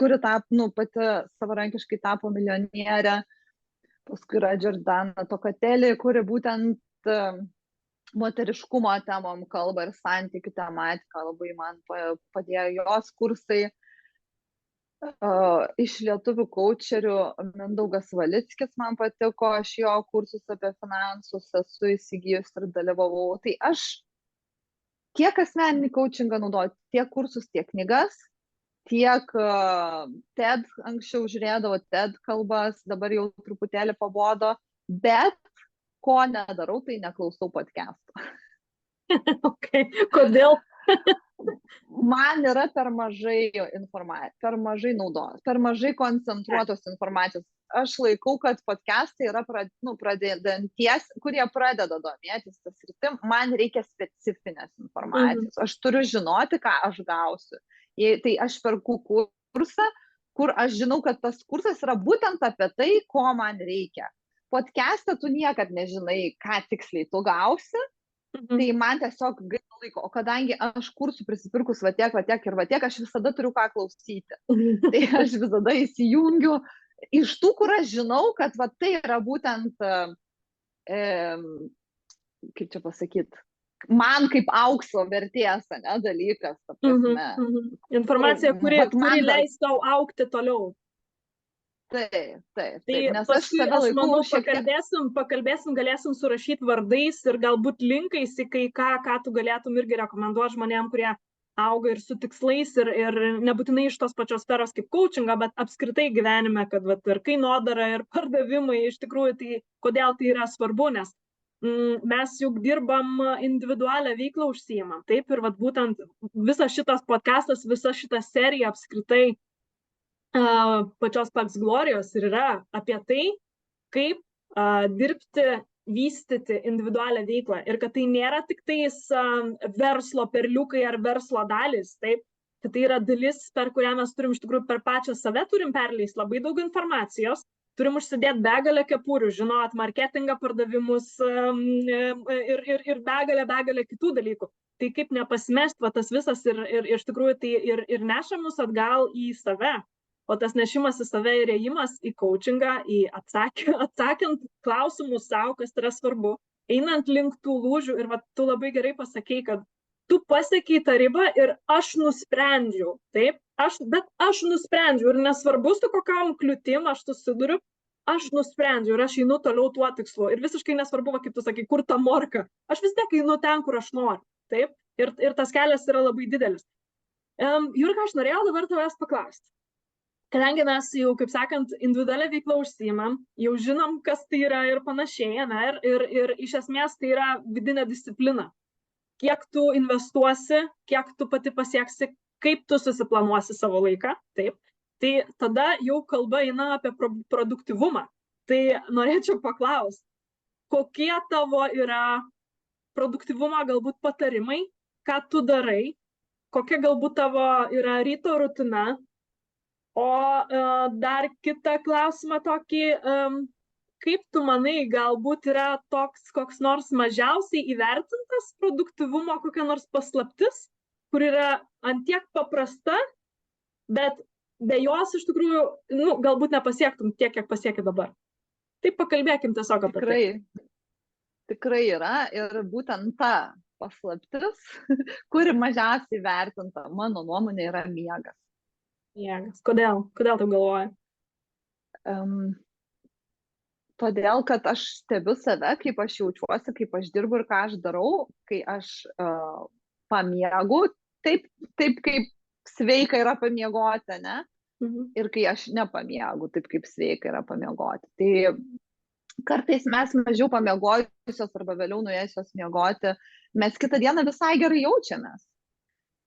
kuri pati savarankiškai tapo milijonierė. Paskui yra Jordana Tokatelli, kuri būtent moteriškumo temom kalba ir santykių tematika, labai man padėjo jos kursai. Iš lietuvių coacherių Mindaugas Valickis man patiko, aš jo kursus apie finansus esu įsigijus ir dalyvavau. Tai aš tiek asmeninį coachingą naudoju, tiek kursus, tiek knygas, tiek TED, anksčiau žiūrėdavo TED kalbas, dabar jau truputėlį pabodo, bet ko nedarau, tai neklausau podcastų. Okay. Kodėl? Man yra per mažai informacijos, per mažai naudos, per mažai koncentruotos informacijos. Aš laikau, kad podcastai yra pradedanties, kurie pradeda domėtis tas sritim. Man reikia specifinės informacijos. Aš turiu žinoti, ką aš gausiu. Tai aš perku kursą, kur aš žinau, kad tas kursas yra būtent apie tai, ko man reikia. Podcast'e tu niekad nežinai, ką tiksliai tu gausi, tai man tiesiog gaila laiko, o kadangi aš kursų prisipirkus va tiek, aš visada turiu ką klausyti. Tai aš visada įsijungiu iš tų, kur aš žinau, kad va tai yra būtent, kaip čia pasakyti, man kaip aukso vertės, ne, dalykas. Informacija, kuri leis tau augti toliau. Taip. Nes paskui, aš manau, pakalbėsim, galėsim surašyti vardais ir galbūt linkais į kai ką tu galėtum irgi rekomenduoti žmonėm, kurie auga ir su tikslais ir nebūtinai iš tos pačios sferos kaip coachingo, bet apskritai gyvenime, kad ir kainodara ir pardavimai, iš tikrųjų, tai kodėl tai yra svarbu, nes mes juk dirbam individualią veiklą užsiimam, taip, ir vat būtent visas šitas podcastas, visa šita serija apskritai pačios Pax Glorijos ir yra apie tai, kaip dirbti, vystyti individualią veiklą ir kad tai nėra tik tais verslo perliukai ar verslo dalis, taip, kad tai yra dalis, per kurią mes turim iš tikrųjų per pačią save turim perleisti labai daug informacijos, turim užsidėti begalę kepurių, žinot, marketingą, pardavimus ir begalę kitų dalykų. Tai kaip nepasimest, va tas visas ir iš tikrųjų tai ir neša mus atgal į save. O tas nešimas į save ir ėjimas į coachingą, į atsakant klausimus savo, kas yra svarbu, einant link tų lūžių ir va, tu labai gerai pasakei, kad tu pasiekiai tą ribą ir aš nusprendžiau, taip, bet aš nusprendžiau ir nesvarbu su kokiam kliūtim aš susiduriu, aš nusprendžiau ir aš einu toliau tuo tikslu ir visiškai nesvarbu, va, kaip tu sakai, kur ta morka, aš vis tiek einu ten, kur aš noriu, taip, ir tas kelias yra labai didelis. Jurga, aš norėjau dabar tavęs paklausti. Kadangi mes jau, kaip sakant, individualią veiklą užsiimam, jau žinom, kas tai yra ir panašiai, ne, ir iš esmės tai yra vidinė disciplina. Kiek tu investuosi, kiek tu pati pasieksi, kaip tu susiplanuosi savo laiką, taip. Tai tada jau kalba eina apie produktyvumą. Tai norėčiau paklausti, kokie tavo yra produktyvumo galbūt patarimai, ką tu darai, kokia galbūt tavo yra ryto rutina. O dar kitą klausimą tokį, kaip tu manai, galbūt yra toks koks nors mažiausiai įvertintas produktyvumo kokia nors paslaptis, kur yra antiek paprasta, bet be jos iš tikrųjų, galbūt nepasiektum tiek, kiek pasieki dabar. Tai pakalbėkim tiesiog apie tai. Tikrai yra ir būtent ta paslaptis, kuri mažiausiai vertinta, mano nuomonė, yra miegas. Miegas. Kodėl? Kodėl tu galvoji? Todėl, kad aš stebiu save, kaip aš jaučiuosi, kaip aš dirbu ir ką aš darau, kai aš pamiegu, taip kaip sveika yra pamiegoti, ne? Ir kai aš nepamiegu, taip kaip sveika yra pamiegoti. Tai kartais mes mažiau pamiegojusios arba vėliau nuėjusios miegoti, mes kitą dieną visai gerai jaučiamės.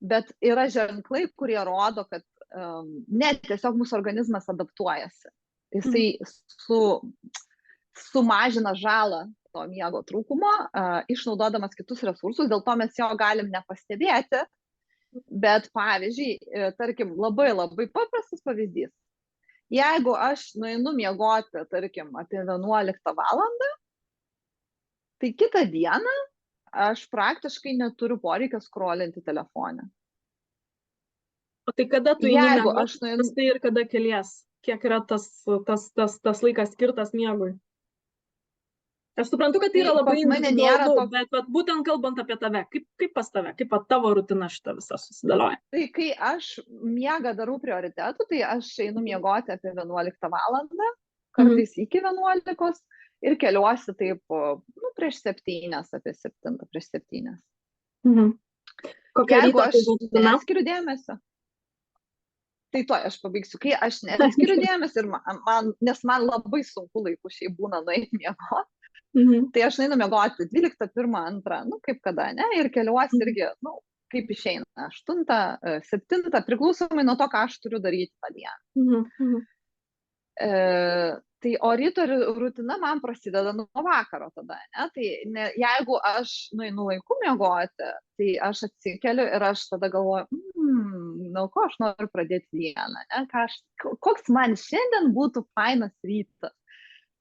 Bet yra ženklai, kurie rodo, kad tiesiog mūsų organizmas adaptuojasi. Jisai sumažina žalą to miego trūkumo, išnaudodamas kitus resursus, dėl to mes jo galim nepastebėti. Bet pavyzdžiui, tarkim, labai paprastas pavyzdys. Jeigu aš nueinu miegoti, tarkim, apie 11 valandą, tai kitą dieną aš praktiškai neturiu poreikio skrolinti telefoną. O tai kada tu eini tai ir kada kelies? Kiek yra tas laikas skirtas miegui? Aš suprantu, kad tai yra labai individualu, bet būtent kalbant apie tave, kaip pas tave, kaip tavo rutina šitą visą susidėlioja? Tai kai aš miegą darau prioritetų, tai aš einu miegoti apie 11 valandą, kartais iki 11 ir keliuosi taip, prieš 7, apie 7, prieš 7. Jeigu aš neskiriu dėmesio, tai aš pabaigsiu, kai aš neskiriu dėmesio, nes man labai sunku laiku šiai būna nueiti miegoti, tai aš einu miegoti 12, 1, 2, kaip kada, ne, ir keliuosi irgi, kaip išeina, 8, 7, priklausomai nuo to, ką aš turiu daryti tą dieną. Tai o ryto rutina man prasideda nuo vakaro tada, ne, tai jeigu aš nueinu laiku miegoti, tai aš atsikeliu ir aš tada galvoju, nuo ko aš noriu pradėti dieną, ne, koks man šiandien būtų fainas rytas.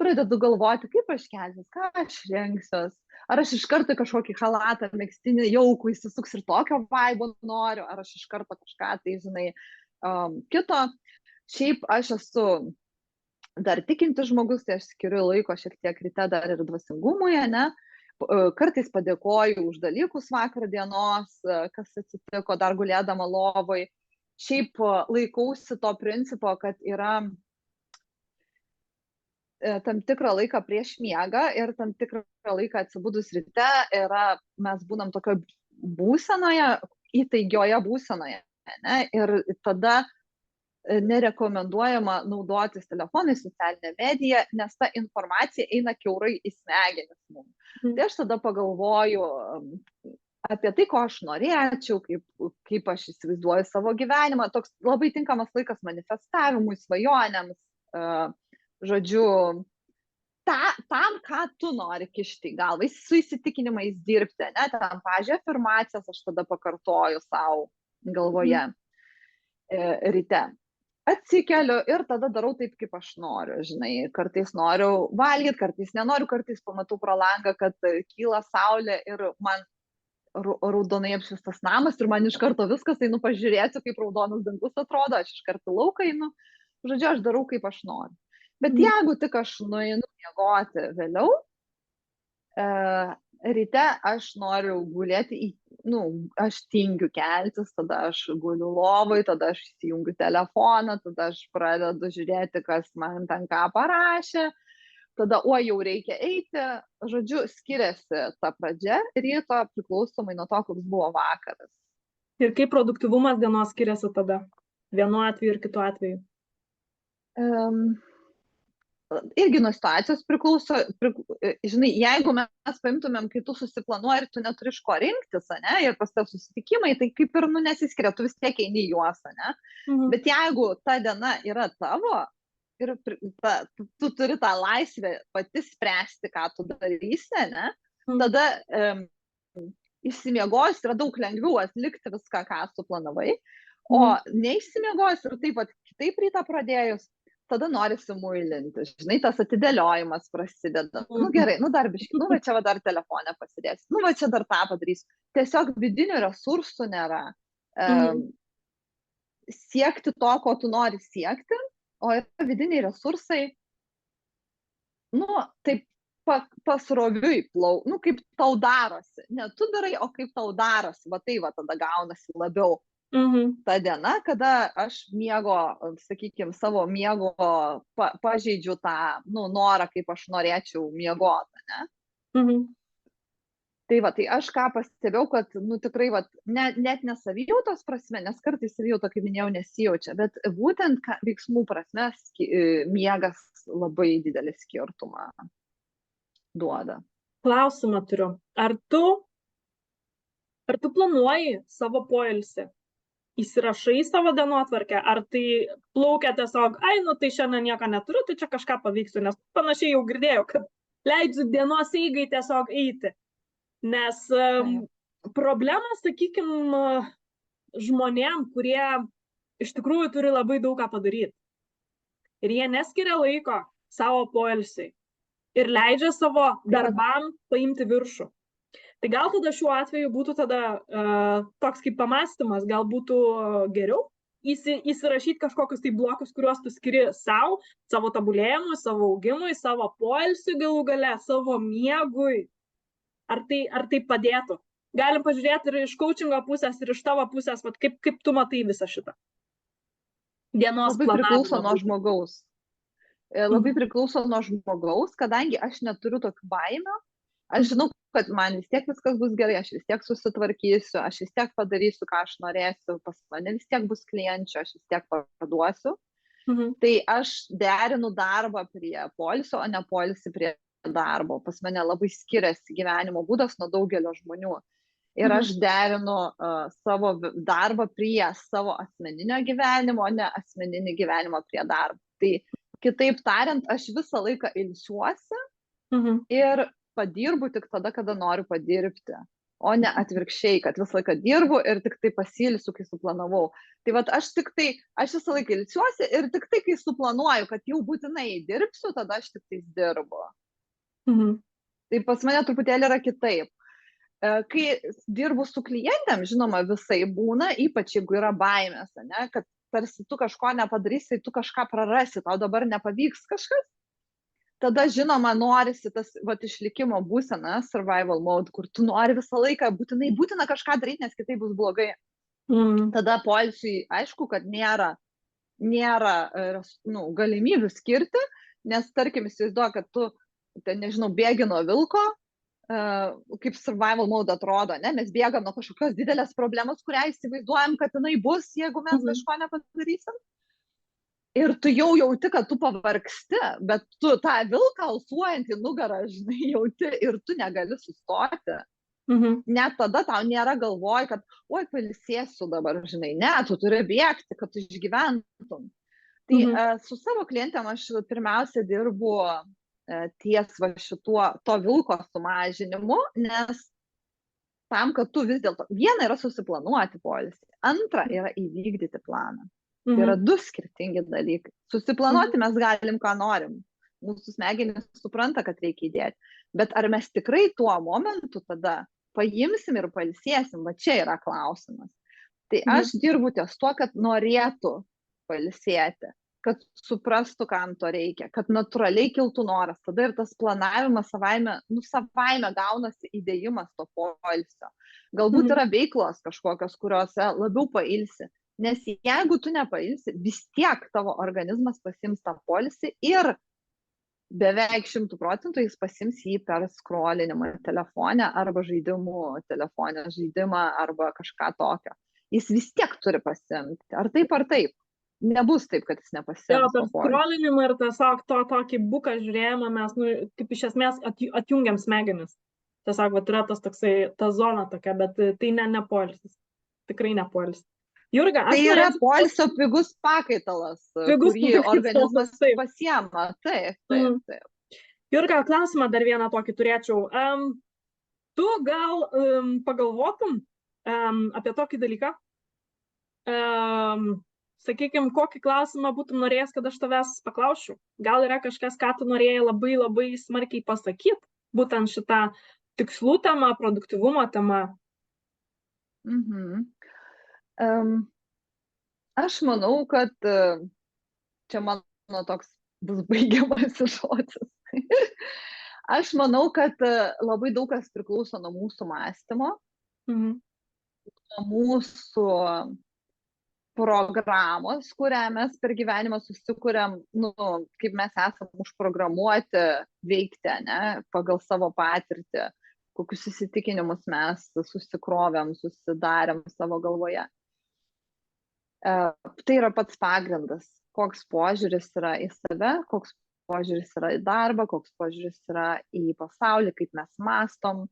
Pradedu galvoti, kaip aš kelsiuos, ką aš rengsiuos, ar aš iš karto kažkokį halatą, megztinį jaukų įsisuks ir tokio vaibo noriu, ar aš iš karto kažką, tai žinai, kito. Šiaip aš esu dar tikinti žmogus, tai aš skiriu laiko šiek tiek ryte dar ir dvasingumui, ne? Kartais padėkoju už dalykus vakar dienos, kas atsitiko dar gulėdama lovoj. Šiaip laikausi to principo, kad yra tam tikrą laiką prieš miegą ir tam tikrą laiką atsibudus ryte mes būnam tokio būsenoje, įtaigioje būsenoje, ne? Ir tada nerekomenduojama naudotis telefonais, socialinė medija, nes ta informacija eina kiaurai į smegenis mums. Tai aš tada pagalvoju apie tai, ko aš norėčiau, kaip aš įsivaizduoju savo gyvenimą. Toks labai tinkamas laikas manifestavimui, svajonėms, žodžiu, tam, ką tu nori kišti į galvą, su įsitikinimais dirbti, ne, ten, pažiūrėjau, afirmacijas aš tada pakartoju savo galvoje ryte. Atsikeliu ir tada darau taip, kaip aš noriu, žinai, kartais noriu valgyti, kartais nenoriu, kartais pamatau pro langą, kad kyla saulė ir man raudonai apšviestas namas ir man iš karto viskas, einu pažiūrėsiu, kaip raudonas dangus atrodo, aš iš karto lauką einu, žodžiu, aš darau, kaip aš noriu. Bet jeigu tik aš nueinu miegoti vėliau, ryte aš noriu gulėti, aš tingiu keltis, tada aš guliu lovoj, tada aš įsijungiu telefoną, tada aš pradedu žiūrėti, kas man ten ką parašė, tada, jau reikia eiti, žodžiu, skiriasi ta pradžia ryto priklausomai nuo to, koks buvo vakaras. Ir kaip produktyvumas dienos skiriasi tada? Vienu atveju ir kitu atveju? Irgi nuo situacijos priklauso, žinai, jeigu mes paimtumėm, kai tu susiplanuoji ir tu neturi iš ko rinktis, ne, ir pas tavę susitikimai, tai kaip ir nesiskiria, tu vis tiek eini juos, ne. Bet jeigu ta diena yra tavo ir tu turi tą laisvę pati spręsti, ką tu darysi, ne, tada išsimiegojus yra daug lengviau atlikti viską, ką suplanavai, o neišsimiegojus ir taip pat kitaip rytą pradėjus, tada norisi muilinti, žinai, tas atidėliojimas prasideda. Gerai, dar biškai, va čia dar telefonę pasidėsiu, va čia dar tą padarysiu. Tiesiog vidinių resursų nėra. Siekti to, ko tu nori siekti, o yra vidiniai resursai, taip pasroviui kaip tau darosi. Ne tu darai, o kaip tau darosi, va tai va tada gaunasi labiau. Ta diena, kada aš miego, sakykime, savo miego pažeidžiu tą norą, kaip aš norėčiau miegoti, ne? Tai va, tai aš ką pastebėjau, kad, tikrai, va, net nesavijautos prasme, nes kartais savijauta, kaip minėjau, nesijaučia, bet būtent veiksmų prasme miegas labai didelį skirtumą duoda. Klausimą turiu. Ar tu planuoji savo poilsį? Įsirašai savo dienotvarkę, ar tai plaukia tiesiog, tai šiandien nieko neturiu, tai čia kažką pavyksiu, nes panašiai jau girdėjau, kad leidžiu dienos eigai tiesiog eiti. Nes problema, sakykime, žmonėm, kurie iš tikrųjų turi labai daug ką padaryti. Ir jie neskiria laiko savo poilsiui ir leidžia savo darbam paimti viršų. Tai gal tada šiuo atveju būtų tada toks kaip pamąstymas, gal būtų geriau įsirašyti kažkokius tai blokus, kuriuos tu skiri savo tobulėjimui, savo augimui, savo poilsiui galų gale, savo miegui. Ar tai padėtų? Galim pažiūrėti ir iš coachingo pusės, ir iš tavo pusės, kaip tu matai visą šitą dienos planavimą. Labai priklauso nuo žmogaus. Labai priklauso nuo žmogaus, kadangi aš neturiu tokių baimių. Aš žinau, kad man vis tiek viskas bus gerai, aš vis tiek susitvarkysiu, aš vis tiek padarysiu, ką aš norėsiu, pas mane vis tiek bus klienčių, aš vis tiek parduosiu. Tai aš derinu darbą prie poilsio, o ne poilsį prie darbo. Pas mane labai skiriasi gyvenimo būdas nuo daugelio žmonių. Ir aš derinu savo darbą prie savo asmeninio gyvenimo, o ne asmeninį gyvenimą prie darbo. Tai kitaip tariant, aš visą laiką ilsiuosi ir padirbu tik tada, kada noriu padirbti, o ne atvirkščiai, kad visą laiką dirbu ir tik tai pasilsiu, kai suplanavau. Tai vat aš visą laiką ilsiuosi ir tik tai, kai suplanuoju, kad jau būtinai dirbsiu, tada aš tik tai dirbu. Tai pas mane truputėlį yra kitaip. Kai dirbu su klientėm, žinoma, visai būna, ypač jeigu yra baimės, ne, kad tarsi tu kažko nepadarysi, tu kažką prarasi, tau dabar nepavyks kažkas. Tada, žinoma, norisi tas išlikimo būsena, survival mode, kur tu nori visą laiką būtina kažką daryti, nes kitaip bus blogai. Tada poilsiui, aišku, kad nėra galimybių skirti, nes, tarkim, įsivaizduoju, kad tu, nežinau, bėgi nuo vilko, kaip survival mode atrodo, ne? Mes bėgam nuo kažkokios didelės problemos, kurią įsivaizduojam, kad jinai bus, jeigu mes kažko nepadarysim. ir tu jau jauti, kad tu pavargsti, bet tu tą vilką alsuojant į nugarą, žinai, jauti ir tu negali sustoti. Net tada tau nėra galvoj, kad, oi, pailsėsiu dabar, žinai, ne, tu turi bėgti, kad tu išgyventum. Tai su savo klientėm aš pirmiausia dirbu ties va šituo to vilko sumažinimu, nes tam, kad tu vis dėlto, viena yra susiplanuoti poilsį, antra yra įvykdyti planą. Tai yra du skirtingi dalykai. Susiplanuoti mes galim, ką norim. Mūsų smegenys supranta, kad reikia įdėti. Bet ar mes tikrai tuo momentu tada paimsim ir pailsėsim? Va čia yra klausimas. Tai aš dirbu ties tuo, kad norėtų pailsėti, kad suprastų, kam to reikia, kad natūraliai kiltų noras. Tada ir tas planavimas savaime gaunasi įdėjimas to poilsio. Galbūt yra veiklos kažkokios, kuriuose labiau pailsi. Nes jeigu tu nepailsi, vis tiek tavo organizmas pasiims tą poilsį ir beveik 100% jis pasiims jį per skrolinimą telefone arba žaidimą arba kažką tokio. Jis vis tiek turi pasiimti, ar taip ar taip. Nebus taip, kad jis nepasiims. Jo, per skrolinimą ir tiesiog tokį buką žiūrėjimą mes, kaip iš esmės atjungiam smegenis. Tiesiog yra tas toksai, ta zona tokia, bet tai ne poilsis. Tikrai ne poilsis. Jurga, tai yra poilsio pigus pakaitalas, kurį organizmas pasiema. Taip. Jurga, klausimą dar vieną tokį turėčiau. Tu gal pagalvotum apie tokį dalyką? Sakykime, kokį klausimą būtum norėjęs, kad aš tavęs paklausčiau? Gal yra kažkas, ką tu norėjai labai labai smarkiai pasakyti, būtent šitą tikslų temą, produktyvumo temą? Aš manau, kad čia mano toks bus baigiamasis žodis. Aš manau, kad labai daug kas priklauso nuo mūsų mąstymo, nuo mūsų programos, kurią mes per gyvenimą susikuriam, kaip mes esame užprogramuoti veikti, ne, pagal savo patirtį, kokius įsitikinimus mes susikrovėm, susidarėm savo galvoje. Tai yra pats pagrindas, koks požiūris yra į save, koks požiūris yra į darbą, koks požiūris yra į pasaulį, kaip mes mąstom.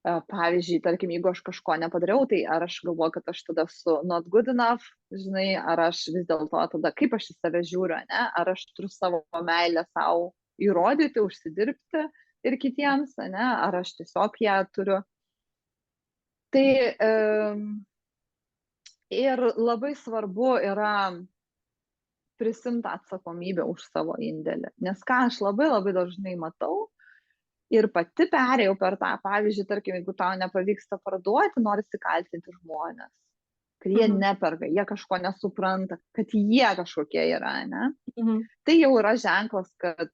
Pavyzdžiui, tarkim, jeigu aš kažko nepadariau, tai ar aš galvoju, kad aš tada esu not good enough, žinai, ar aš vis dėlto tada, kaip aš į save žiūriu, ne? Ar aš turiu savo meilę savo įrodyti, užsidirbti ir kitiems, ne? Ar aš tiesiog ją turiu. Tai ir labai svarbu yra prisimti atsakomybę už savo indėlį, nes ką aš labai dažnai matau, ir pati perėjau per tą, pavyzdžiui, tarkim, jeigu tau nepavyksta parduoti, norisi kaltinti žmonės, kad jie neperka, jie kažko nesupranta, kad jie kažkokie yra, ne? Tai jau yra ženklas, kad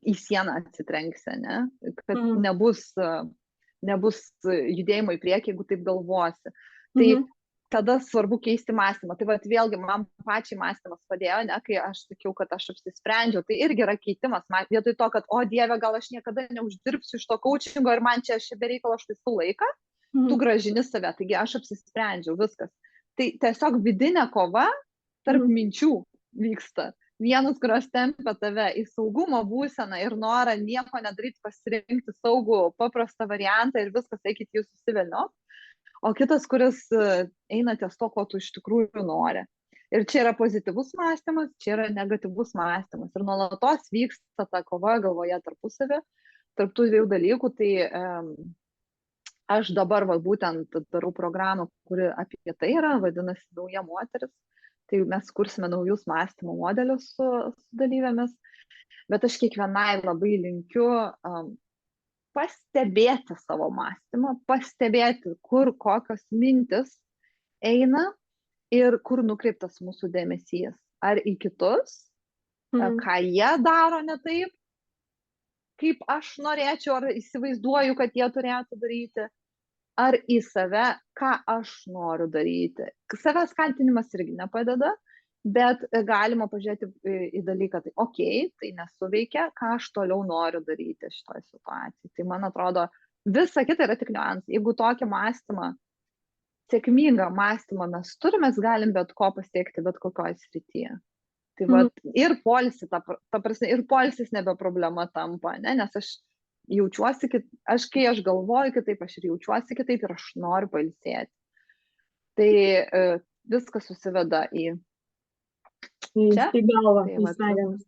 į sieną atsitrenksi, ne? Kad nebus judėjimo į priekį, jeigu taip galvosi. Tai tada svarbu keisti mąstymą. Tai vėlgi man pačiai mąstymas padėjo, ne, kai aš sakiau, kad aš apsisprendžiau, tai irgi yra keitimas. Vietoj to, kad, o Dieve, gal aš niekada neuždirbsiu iš to coachingo ir man čia be reikalo aš švaistau laiką, tu grąžini save. Taigi aš apsisprendžiau, viskas. Tai tiesiog vidinė kova tarp minčių vyksta. Vienas, kurios tempia tave į saugumo būseną ir norą nieko nedaryti, pasirinkti saugų, paprastą variantą ir viskas, eikit jūs susivelniot. O kitas, kuris eina ties to, ko tu iš tikrųjų nori. Ir čia yra pozityvus mąstymas, čia yra negatyvus mąstymas. Ir nuolatos vyksta ta kova galvoje tarpusavį, tarp tų dviejų dalykų. Tai aš dabar būtent darau programą, kuri apie tai yra, vadinasi Nauja moteris. Tai mes kursime naujus mąstymo modelius su dalyvėmis. Bet aš kiekvienai labai linkiu pastebėti savo mąstymą, pastebėti, kur kokios mintis eina ir kur nukreiptas mūsų dėmesys. Ar į kitus, ką jie daro ne taip, kaip aš norėčiau, ar įsivaizduoju, kad jie turėtų daryti, ar į save, ką aš noriu daryti. Savęs kaltinimas irgi nepadeda, bet galima pažiūrėti į dalyką, tai okei, tai nesuveikia, ką aš toliau noriu daryti šitoje situacijoje. Tai man atrodo, visa kita yra tik niuansai. Jeigu tokį mąstymą sėkmingą mąstymą mes turime, mes galim bet ko pasiekti bet kokioje srityje. Tai vat, ir poilsis, ta prasme, ir poilsis nebe problema tampa, ne? Nes aš jaučiuosi, kai aš galvoju kitaip, aš ir jaučiuosi kitaip ir aš noriu pailsėti. Tai viskas susiveda į čia. į galvą, Tai į vat, smegenis.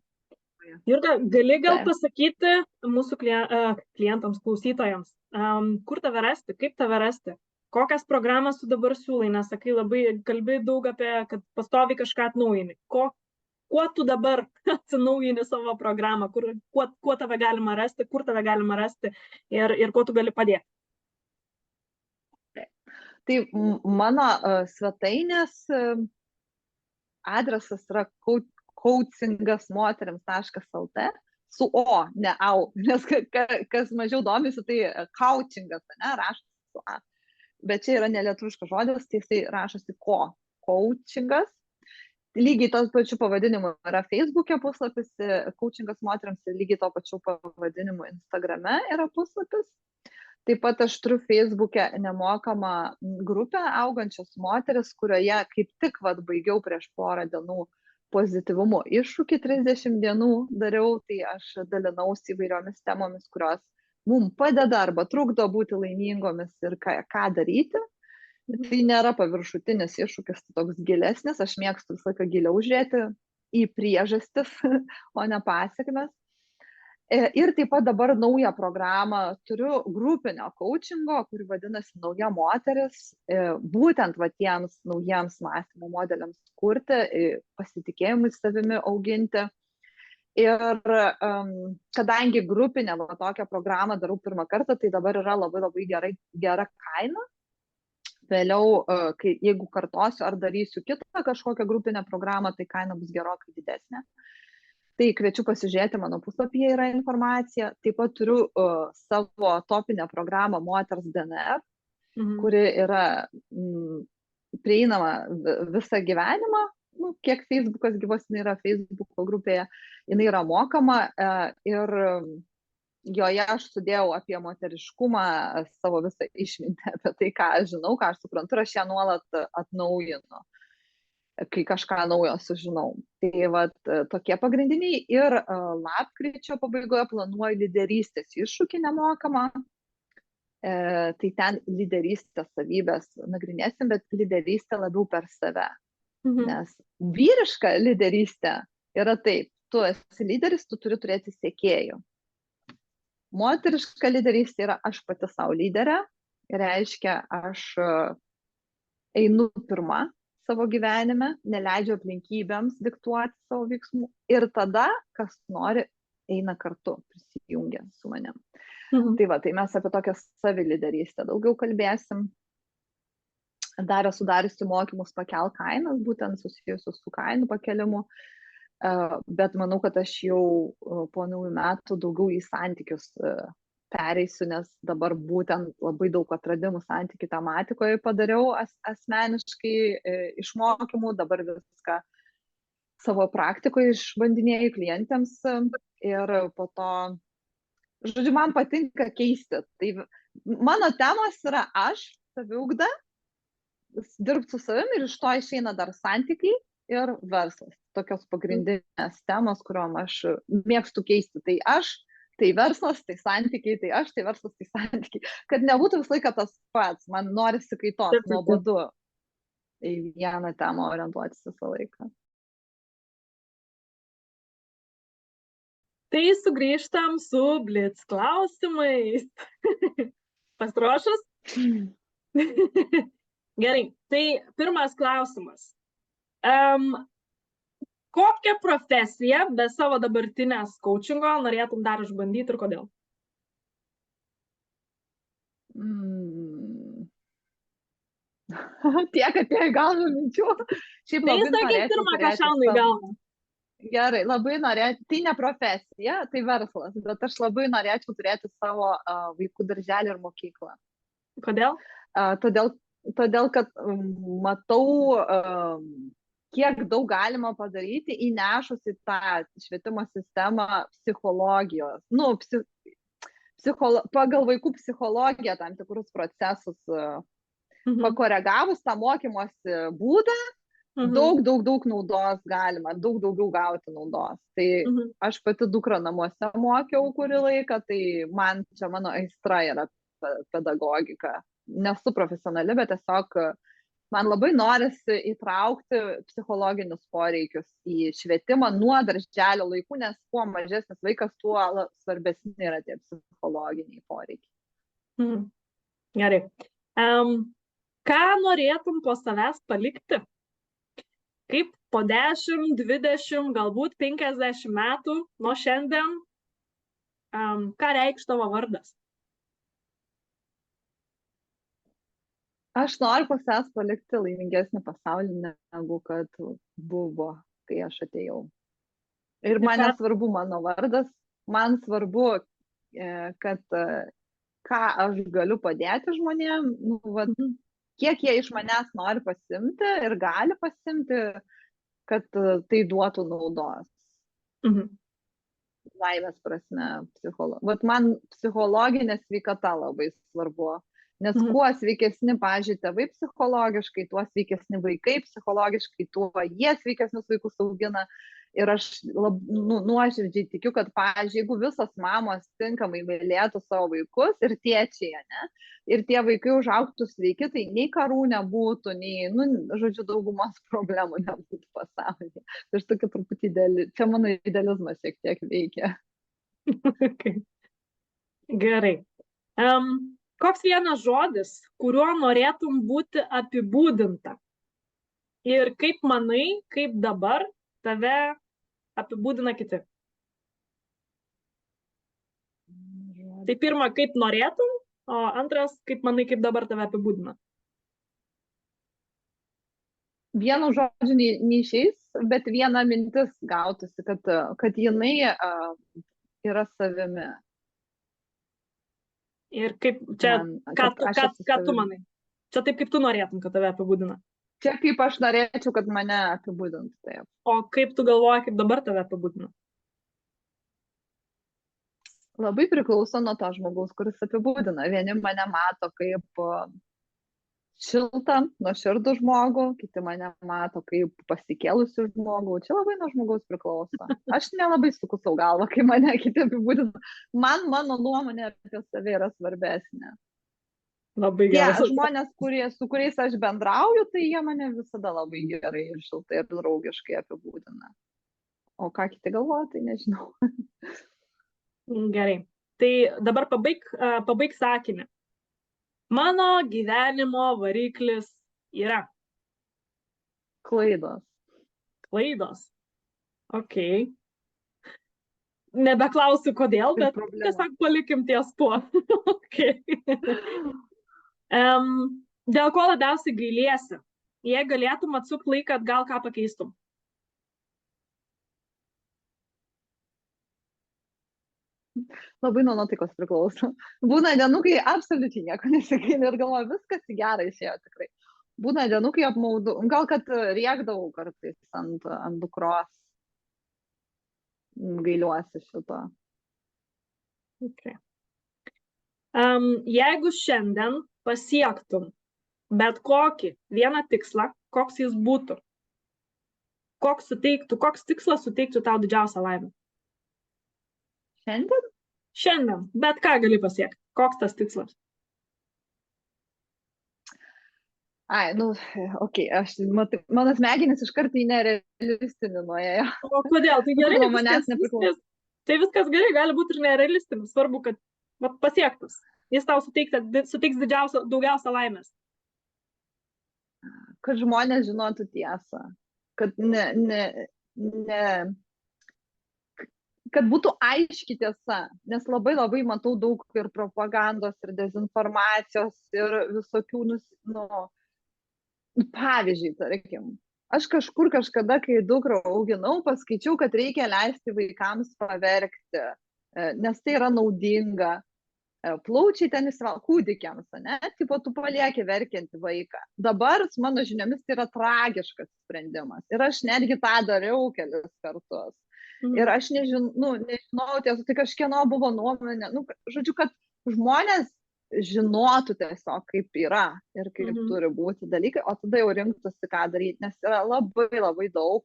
Jurga, gali gal Taip. pasakyti mūsų klientams, klausytojams, kur tave rasti, kaip tave rasti, kokias programas tu dabar siūlai, nes sakai, labai kalbi daug apie, kad pastoviai kažką atnaujini. Kuo tu dabar atsinaujini savo programą, kuo tave galima rasti, kur tave galima rasti ir kuo tu gali padėti? Tai mano svetainės adresas yra coachingasmoterims.lt su O, ne au, nes kas mažiau domisi, tai coachingas, ne, rašosi su A. Bet čia yra nelietuviškas žodis, tai jisai rašosi coachingas. Lygiai tos pačių pavadinimų yra Facebook'e puslapis, coachingas moteriams, ir lygiai to pačiu pavadinimu Instagrame yra puslapis. Taip pat aš turiu Facebook'e nemokamą grupę augančios moteris, kurioje kaip tik baigiau prieš porą dienų pozityvumo iššūkį 30 dienų dariau, tai aš dalinausi įvairiomis temomis, kurios mums padeda arba trukdo būti laimingomis ir ką daryti. Tai nėra paviršutinis iššūkis, tai toks gilesnis, aš mėgstu visą laiką giliau žiūrėti į priežastis, o ne pasekmes. Ir taip pat dabar naują programą turiu grupinio coachingo, kuri vadinasi Nauja moteris, būtent tiems naujiems mąstymo modeliams kurti, pasitikėjimui savimi auginti. Ir kadangi grupinę tokią programą darau pirmą kartą, tai dabar yra labai gera kaina. Vėliau, jeigu kartosiu ar darysiu kitą kažkokią grupinę programą, tai kaina bus gerokai didesnė. Tai kviečiu pasižiūrėti, mano puslapyje yra informacija. Taip pat turiu savo topinę programą Moters DNR, kuri yra prieinama visą gyvenimą, kiek Facebookas gyvos, jinai yra Facebooko grupėje, jinai yra mokama ir joje aš sudėjau apie moteriškumą savo visą išmintį, apie tai, ką aš žinau, ką aš suprantu, ir aš ją nuolat atnaujinu, kai kažką naujo sužinau. Tai tokie pagrindiniai. Ir lapkričio pabaigoje planuoju lyderystės iššūkį nemokamą. Tai ten lyderystės savybės nagrinėsim, bet lyderystė labiau per save. Nes vyriška lyderystė yra taip, tu esi lyderis, tu turi turėti sekėjų. Moteriška lyderystė yra aš pati savo lyderė, reiškia aš einu pirma savo gyvenime, neleidžiu aplinkybėms diktuoti savo veiksmų ir tada, kas nori, eina kartu, prisijungia su manim. Tai mes apie tokią saviliderystę daugiau kalbėsim. Dar esu dariusi mokymus pakel kainas, būtent susijusius su kainų pakelimu, bet manau, kad aš jau po naujų metų daugiau į santykius pereisiu, nes dabar būtent labai daug atradimų santykių tematikoje padariau asmeniškai iš mokymų, dabar viską savo praktikoje išbandinėjau klientėms ir po to, žodžiu, man patinka keisti. Tai mano temos yra aš, saviugda, dirbti su savimi ir iš to išeina dar santykiai ir verslas. Tokios pagrindinės temos, kuriuom aš mėgstu keisti. Tai aš, tai verslas, tai santykiai, tai aš, tai verslas, tai santykiai. Kad nebūtų visą laiką tas pats, man norisi kaitos, nuobodu į vieną temą orientuotis visą laiką. Tai sugrįžtam su blitz klausimais. Pasiruošus? Gerai, tai pirmas klausimas. Kokią profesiją be savo dabartinės coachingo norėtum dar išbandyti ir kodėl? Tiek atėjo į galvą minčių. Šiaip tai labai norėčiau pirmą, ką turėti šauna į galvą. Gerai, labai norėčiau, tai ne profesija, tai verslas, bet aš labai norėčiau turėti savo vaikų darželį ir mokyklą. Kodėl? Todėl, kad matau, kiek daug galima padaryti įnešus į tą švietimo sistemą psichologijos, pagal vaikų psichologiją tam tikrus procesus pakoregavus tą mokymosi būdą, daug naudos galima, daugiau gauti naudos. Tai aš pati dukrą namuose mokiau kurį laiką, tai man čia mano aistra yra pedagogika. Nesu profesionali, bet tiesiog man labai norisi įtraukti psichologinius poreikius į švietimą nuo darželio laikų, nes kuo mažesnis vaikas, tuo svarbesni yra tie psichologiniai poreikiai. Gerai. Ką norėtum po savęs palikti? Kaip po 10, 20, galbūt 50 metų nuo šiandien, ką reikš tavo vardas? Aš noriu po savęs palikti laimingesnį pasaulį, negu kad buvo, kai aš atėjau. Ir man nesvarbu mano vardas, man svarbu, kad ką aš galiu padėti žmonėm, kiek jie iš manęs nori pasimti ir gali pasimti, kad tai duotų naudos. Laimės prasme, man psichologinė sveikata labai svarbu. Nes kuo sveikesni, pavyzdžiui, tėvai psichologiškai, tuo sveikesni vaikai psichologiškai, tuo jie sveikesnius vaikus augina. Ir aš nuoširdžiai tikiu, kad, pavyzdžiui, jeigu visos mamos tinkamai mylėtų savo vaikus ir tėčiai, ne, ir tie vaikai užaugtų sveiki, tai nei karų nebūtų, nei, žodžiu, daugumos problemų nebūtų pasaulyje. Tai aš tokia truputį čia mano idealizmas šiek tiek veikia. Gerai. Koks vienas žodis, kuriuo norėtum būti apibūdinta? Ir kaip manai, kaip dabar tave apibūdina kiti? Tai pirma, kaip norėtum, o antras, kaip manai, kaip dabar tave apibūdina? Vienu žodžiu neišeis, bet viena mintis gautųsi, kad jinai yra savimi. Ir kaip čia, ką tu manai? Čia taip, kaip tu norėtum, kad tave apibūdina? Čia kaip aš norėčiau, kad mane apibūdintų, taip. O kaip tu galvoji, kaip dabar tave apibūdina? Labai priklauso nuo to žmogaus, kuris apibūdina. Vieni mane mato kaip šiltą, nuoširdų žmogų, kiti mane mato kaip pasikėlusių žmogų. Čia labai nuo žmogaus priklauso. Aš nelabai suku savo galvą, kai mane kiti apibūdina. Mano nuomonė apie save yra svarbesnė. Labai gerai. Tie žmonės, su kuriais aš bendrauju, tai jie mane visada labai gerai ir šiltai ir draugiškai apibūdina. O ką kiti galvoja, tai nežinau. Gerai. Tai dabar pabaig sakinį. Mano gyvenimo variklis yra. Klaidos. Klaidos. Ok. Nebeklausiu kodėl, bet tiesiog palikim ties tuo. Okay. Dėl ko labiausiai gailiesi? Jei galėtum atsukti laiką atgal, ką pakeistum? Labai nuo nuotaikos priklauso. Būna dienų, kai absoliučiai nieko nesigailiu ir galvoju, viskas į gerą išėjo tikrai. Būna dienų, kai apmaudu, gal kad rėkdavau kartais ant dukros. Gailiuosi šito. Okay. Jeigu šiandien pasiektum bet kokį vieną tikslą, koks jis būtų? Koks tikslas suteiktų tau didžiausią laimę? Šiandien? Šiandien, bet ką gali pasiekti? Koks tas tikslas? Mano smegenys iškart į nerealistinį nuėjo. O kodėl? Tai gerai, tai viskas gerai, gali būti ir nerealistinis. Svarbu, kad pasiektas. Jis tau suteiks daugiausia laimės. Kad žmonės žinotų tiesą. Kad būtų aiški tiesa, nes labai matau daug ir propagandos, ir dezinformacijos, ir visokių, pavyzdžiui, tarkim, aš kažkada, kai dukrą auginau, paskaičiau, kad reikia leisti vaikams paverkti, nes tai yra naudinga. Plaučiai ten kūdikiams, ne? Tipo, tu palieki verkiantį vaiką. Dabar, su mano žiniomis, tai yra tragiškas sprendimas. Ir aš netgi tą dariau kelis kartus. Ir aš nežinau, tiesa, tai kažkieno buvo nuomonė, žodžiu, kad žmonės žinotų tiesiog, kaip yra ir kaip Mhm. turi būti dalykai, o tada jau rinktųsi, ką daryti, nes yra labai labai daug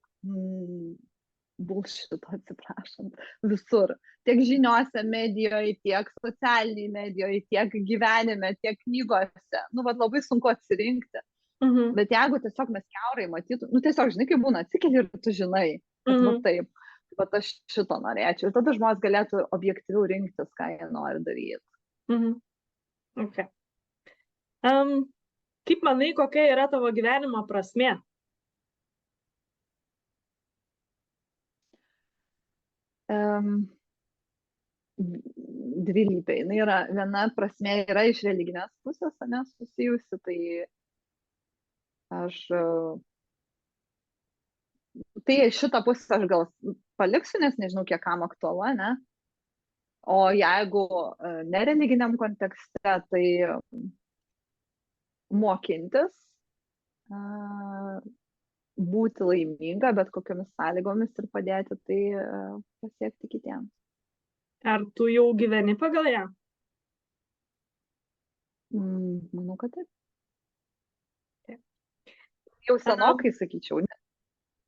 bullshito, atsiprašant, visur. Tiek žiniuose, medijoje, tiek socialiniai medijoje, tiek gyvenime, tiek knygose. Nu, vat labai sunku atsirinkti. Mhm. Bet jeigu tiesiog mes kiaurai matytum, nu tiesiog žinai, kaip būna, atsikeli ir tu žinai, kad va Mhm. taip, bet aš šito norėčiau. Ir tada žmonės galėtų objektyviau rinktis, ką jie nori daryti. Mhm. Okay. Kaip manai, kokia yra tavo gyvenimo prasmė? Dvilypė. Jis yra viena prasme yra iš religinės pusės, ne, susijusi, tai aš tai šitą pusę aš gal paliksiu, nes nežinau, kiek kam aktualu, ne? O jeigu nereliginiam kontekste, tai mokintis, būti laiminga, bet kokiamis sąlygomis ir padėti tai pasiekti kitiems. Ar tu jau gyveni pagal ją? Manau, kad taip. Jau senokai, sakyčiau.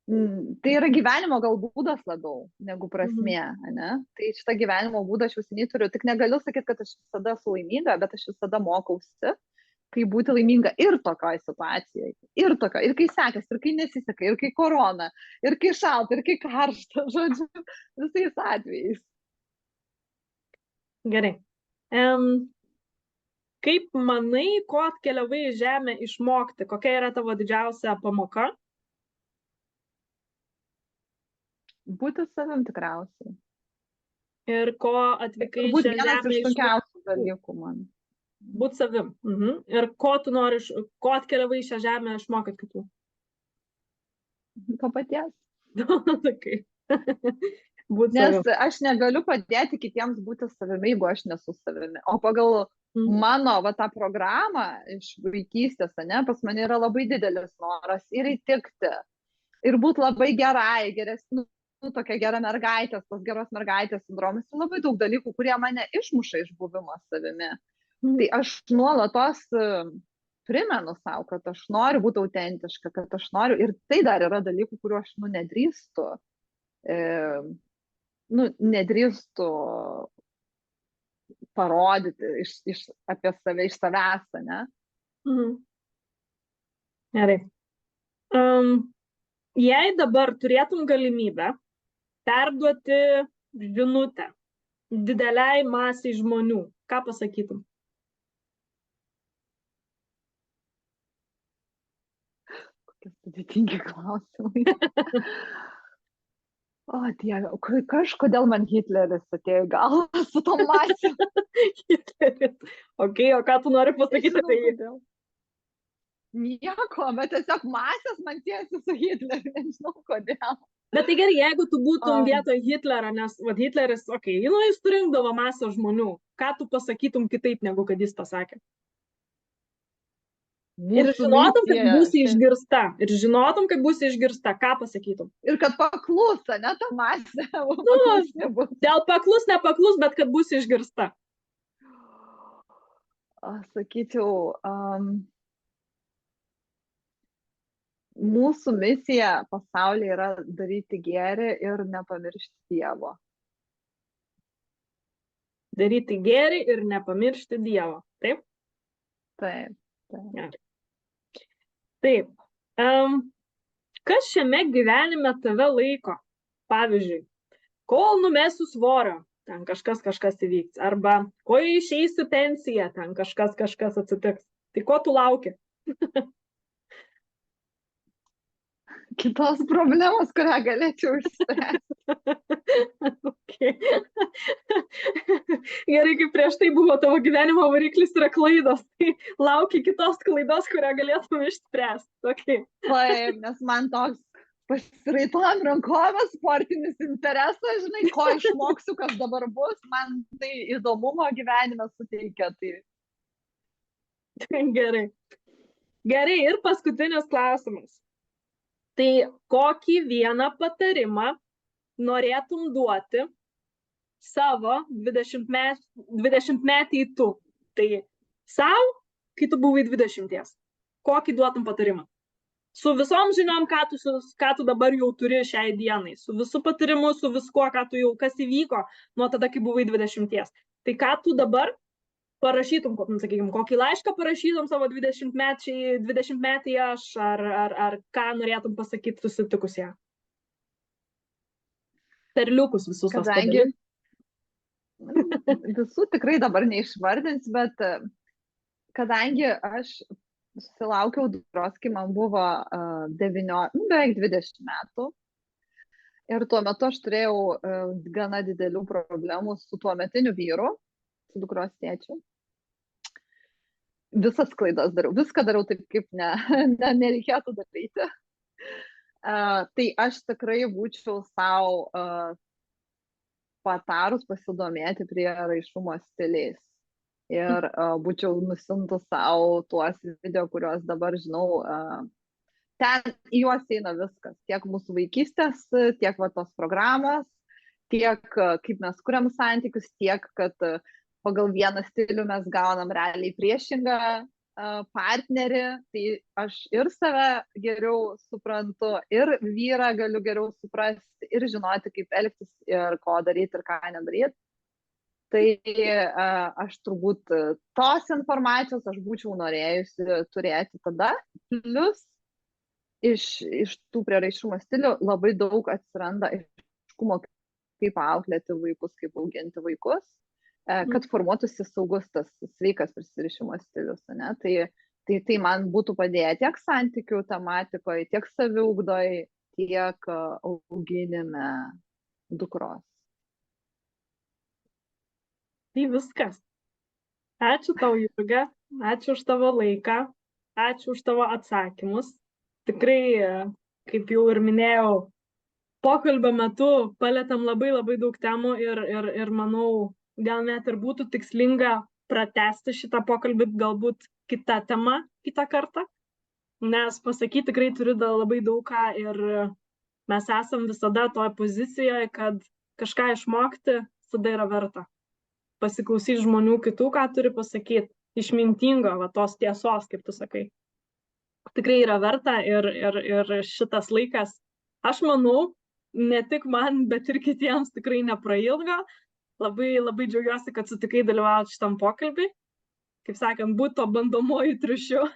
Tai yra gyvenimo gal būdas labiau negu prasmė, ne? Tai šitą gyvenimo būdą aš jau seniai turiu. Tik negaliu sakyti, kad aš visada esu laiminga, bet aš visada mokausi, kaip būti laiminga ir tokioje situacijoje. Ir kai sekasi, ir kai nesiseka, ir kai korona, ir kai šalta, ir kai karšta, žodžiu, visais atvejais. Gerai. Kaip manai, ko atkeliavai į žemę išmokti? Kokia yra tavo didžiausia pamoka? Būti savim tikriausiai. Ir ko atvykai Turbūt šią vienas žemę iš sunkiausių išmokti? dalykų man. Būt savim. Ir ko tu nori, ko atkeliavai šią žemę išmokti kitų? To paties. Okay. Būt Nes savim. aš negaliu padėti kitiems būti savimi, jeigu aš nesu savimi. O pagal mano va, tą programą iš vaikystės, ne, pas mane yra labai didelis noras ir įtikti. Ir būti labai gerai, geresnė, tokia gera mergaitė, tos geros mergaitės sindromas. Ir labai daug dalykų, kurie mane išmuša iš buvimo savimi. Tai aš nuolatos primenu savo, kad aš noriu būti autentiška, kad aš noriu. Ir tai dar yra dalykų, kuriuo aš nedrįstu. Nedrįstu parodyti apie save, iš savęs, ne? Gerai. Jei dabar turėtum galimybę perduoti žinutę dideliai masiai žmonių, ką pasakytum? Kokie sudėtingi klausimai. O, Dieve, kažkodėl man Hitleris atėjo į galvą su tom masėm. Hitleris. Ok, o ką tu nori pasakyti apie jį? Nieko, bet tiesiog masės man tiesi su Hitleriu, nežinau kodėl. Bet tai gerai, jeigu tu būtum vietoj Hitlerio, nes Hitleris, jis surinkdavo masę žmonių, ką tu pasakytum kitaip, negu kad jis pasakė? Ir žinotum, kad būsi išgirsta. Ir žinotum, kad būsi išgirsta. Ką pasakytum? Ir kad paklūsta, ne ta masė. Dėl paklus, nepaklus, bet kad būsi išgirsta. Aš sakyčiau, mūsų misija pasaulyje yra daryti gėrį ir nepamiršti Dievo. Daryti gėrį ir nepamiršti Dievo. Taip? Taip. Taip. Kas šiame gyvenime tave laiko? Pavyzdžiui, kol numesiu svorio, ten kažkas įvyks. Arba kol išeisiu pensiją, ten kažkas atsitiks. Tai ko tu lauki? Kitos problemos, kurią galėčiau išspręsti. Okay. Gerai, kaip prieš tai buvo tavo gyvenimo variklis yra klaidos, tai lauki kitos klaidos, kurią galėtum išspręsti. Okay. Taip, nes man toks pasiraitom rankovės sportinis interesas, žinai, ko išmoksiu, kas dabar bus, man tai įdomumo gyvenime suteikia. Tai... Gerai. Gerai, ir paskutinis klausimas. Tai kokį vieną patarimą norėtum duoti savo 20-metį tu? Tai Sau, kai tu buvai 20. Kokį duotum patarimą? Su visom žiniom, ką tu dabar jau turi šiai dienai, su visų patarimu, su viskuo, kas įvyko nuo tada, kai buvai 20. Tai ką tu dabar parašytum, sakykime, kokį laišką parašytum savo 20-metį aš, ar ką norėtum pasakyti susitikus ją? Perliukus visus tos Kadangi visų tikrai dabar neišvardins, bet kadangi aš susilaukiau dukros, kai man buvo beveik 20 metų. Ir tuo metu aš turėjau gana didelių problemų su tuometiniu vyru, su dukros tėčiu. Visas klaidas dariau, viską dariau taip, kaip nereikėtų daryti. Tai aš tikrai būčiau savo patarus pasidomėti prieraišumo stiliais. Ir būčiau nusiuntus savo tuos video, kuriuos dabar žinau, ten į juos eina viskas. Tiek mūsų vaikystės, tiek tos programos, tiek kaip mes kuriam santykius, tiek kad pagal vieną stilių mes gaunam realiai priešingą partnerį. Tai aš ir save geriau suprantu, ir vyrą galiu geriau suprasti, ir žinoti, kaip elgtis, ir ko daryti, ir ką nedaryti. Tai aš turbūt tos informacijos aš būčiau norėjusi turėti tada. Plus iš tų prieraišumo stilių labai daug atsiranda aiškumo, kaip auklėti vaikus, kaip auginti vaikus, kad formuotųsi saugus tas sveikas prisirišimo stilius. Ne? Tai man būtų padėję tiek santykių tematikoje, tiek saviugdoje, tiek auginime dukros. Tai viskas. Ačiū tau, Jurga, ačiū už tavo laiką, ačiū už tavo atsakymus. Tikrai, kaip jau ir minėjau, pokalbio metu palėtėm labai daug temų ir manau, gal net ir būtų tikslinga pratęsti šitą pokalbį galbūt kitą temą, kitą kartą, nes pasakyti tikrai turiu labai daug ką ir mes esam visada toje pozicijoje, kad kažką išmokti visada yra verta. Pasiklausyti žmonių kitų, ką turi pasakyti, išmintingo, tos tiesos, kaip tu sakai. Tikrai yra verta ir šitas laikas, aš manau, ne tik man, bet ir kitiems tikrai neprailgo. Labai džiaugiuosi, kad sutikai dalyvauti šitam pokalbį. Kaip sakant, būti to bandomuoju triušiu.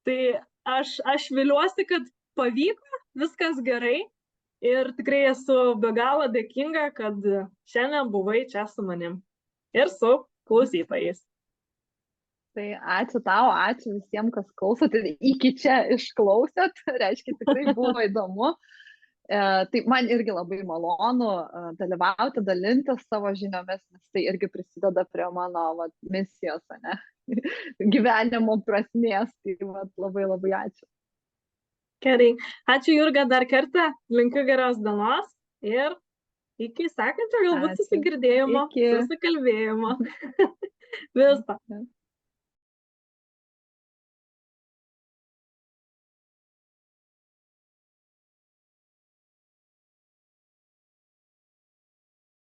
Tai aš viliuosi, kad pavyko, viskas gerai. Ir tikrai esu be galo dėkinga, kad šiandien buvai čia su manim ir su klausytojais. Tai ačiū tau, ačiū visiems, kas klausot ir iki čia išklausėt, reiškia tikrai buvo įdomu. Tai man irgi labai malonu dalyvauti, dalintis savo žiniomis, nes tai irgi prisideda prie mano misijos, ne? Gyvenimo prasmės. Tai labai ačiū. Gerai. Ačiū, Jurga, dar kartą. Linkiu geros dienos ir iki sekančio galbūt susigirdėjimo, susikalbėjimo. Visą.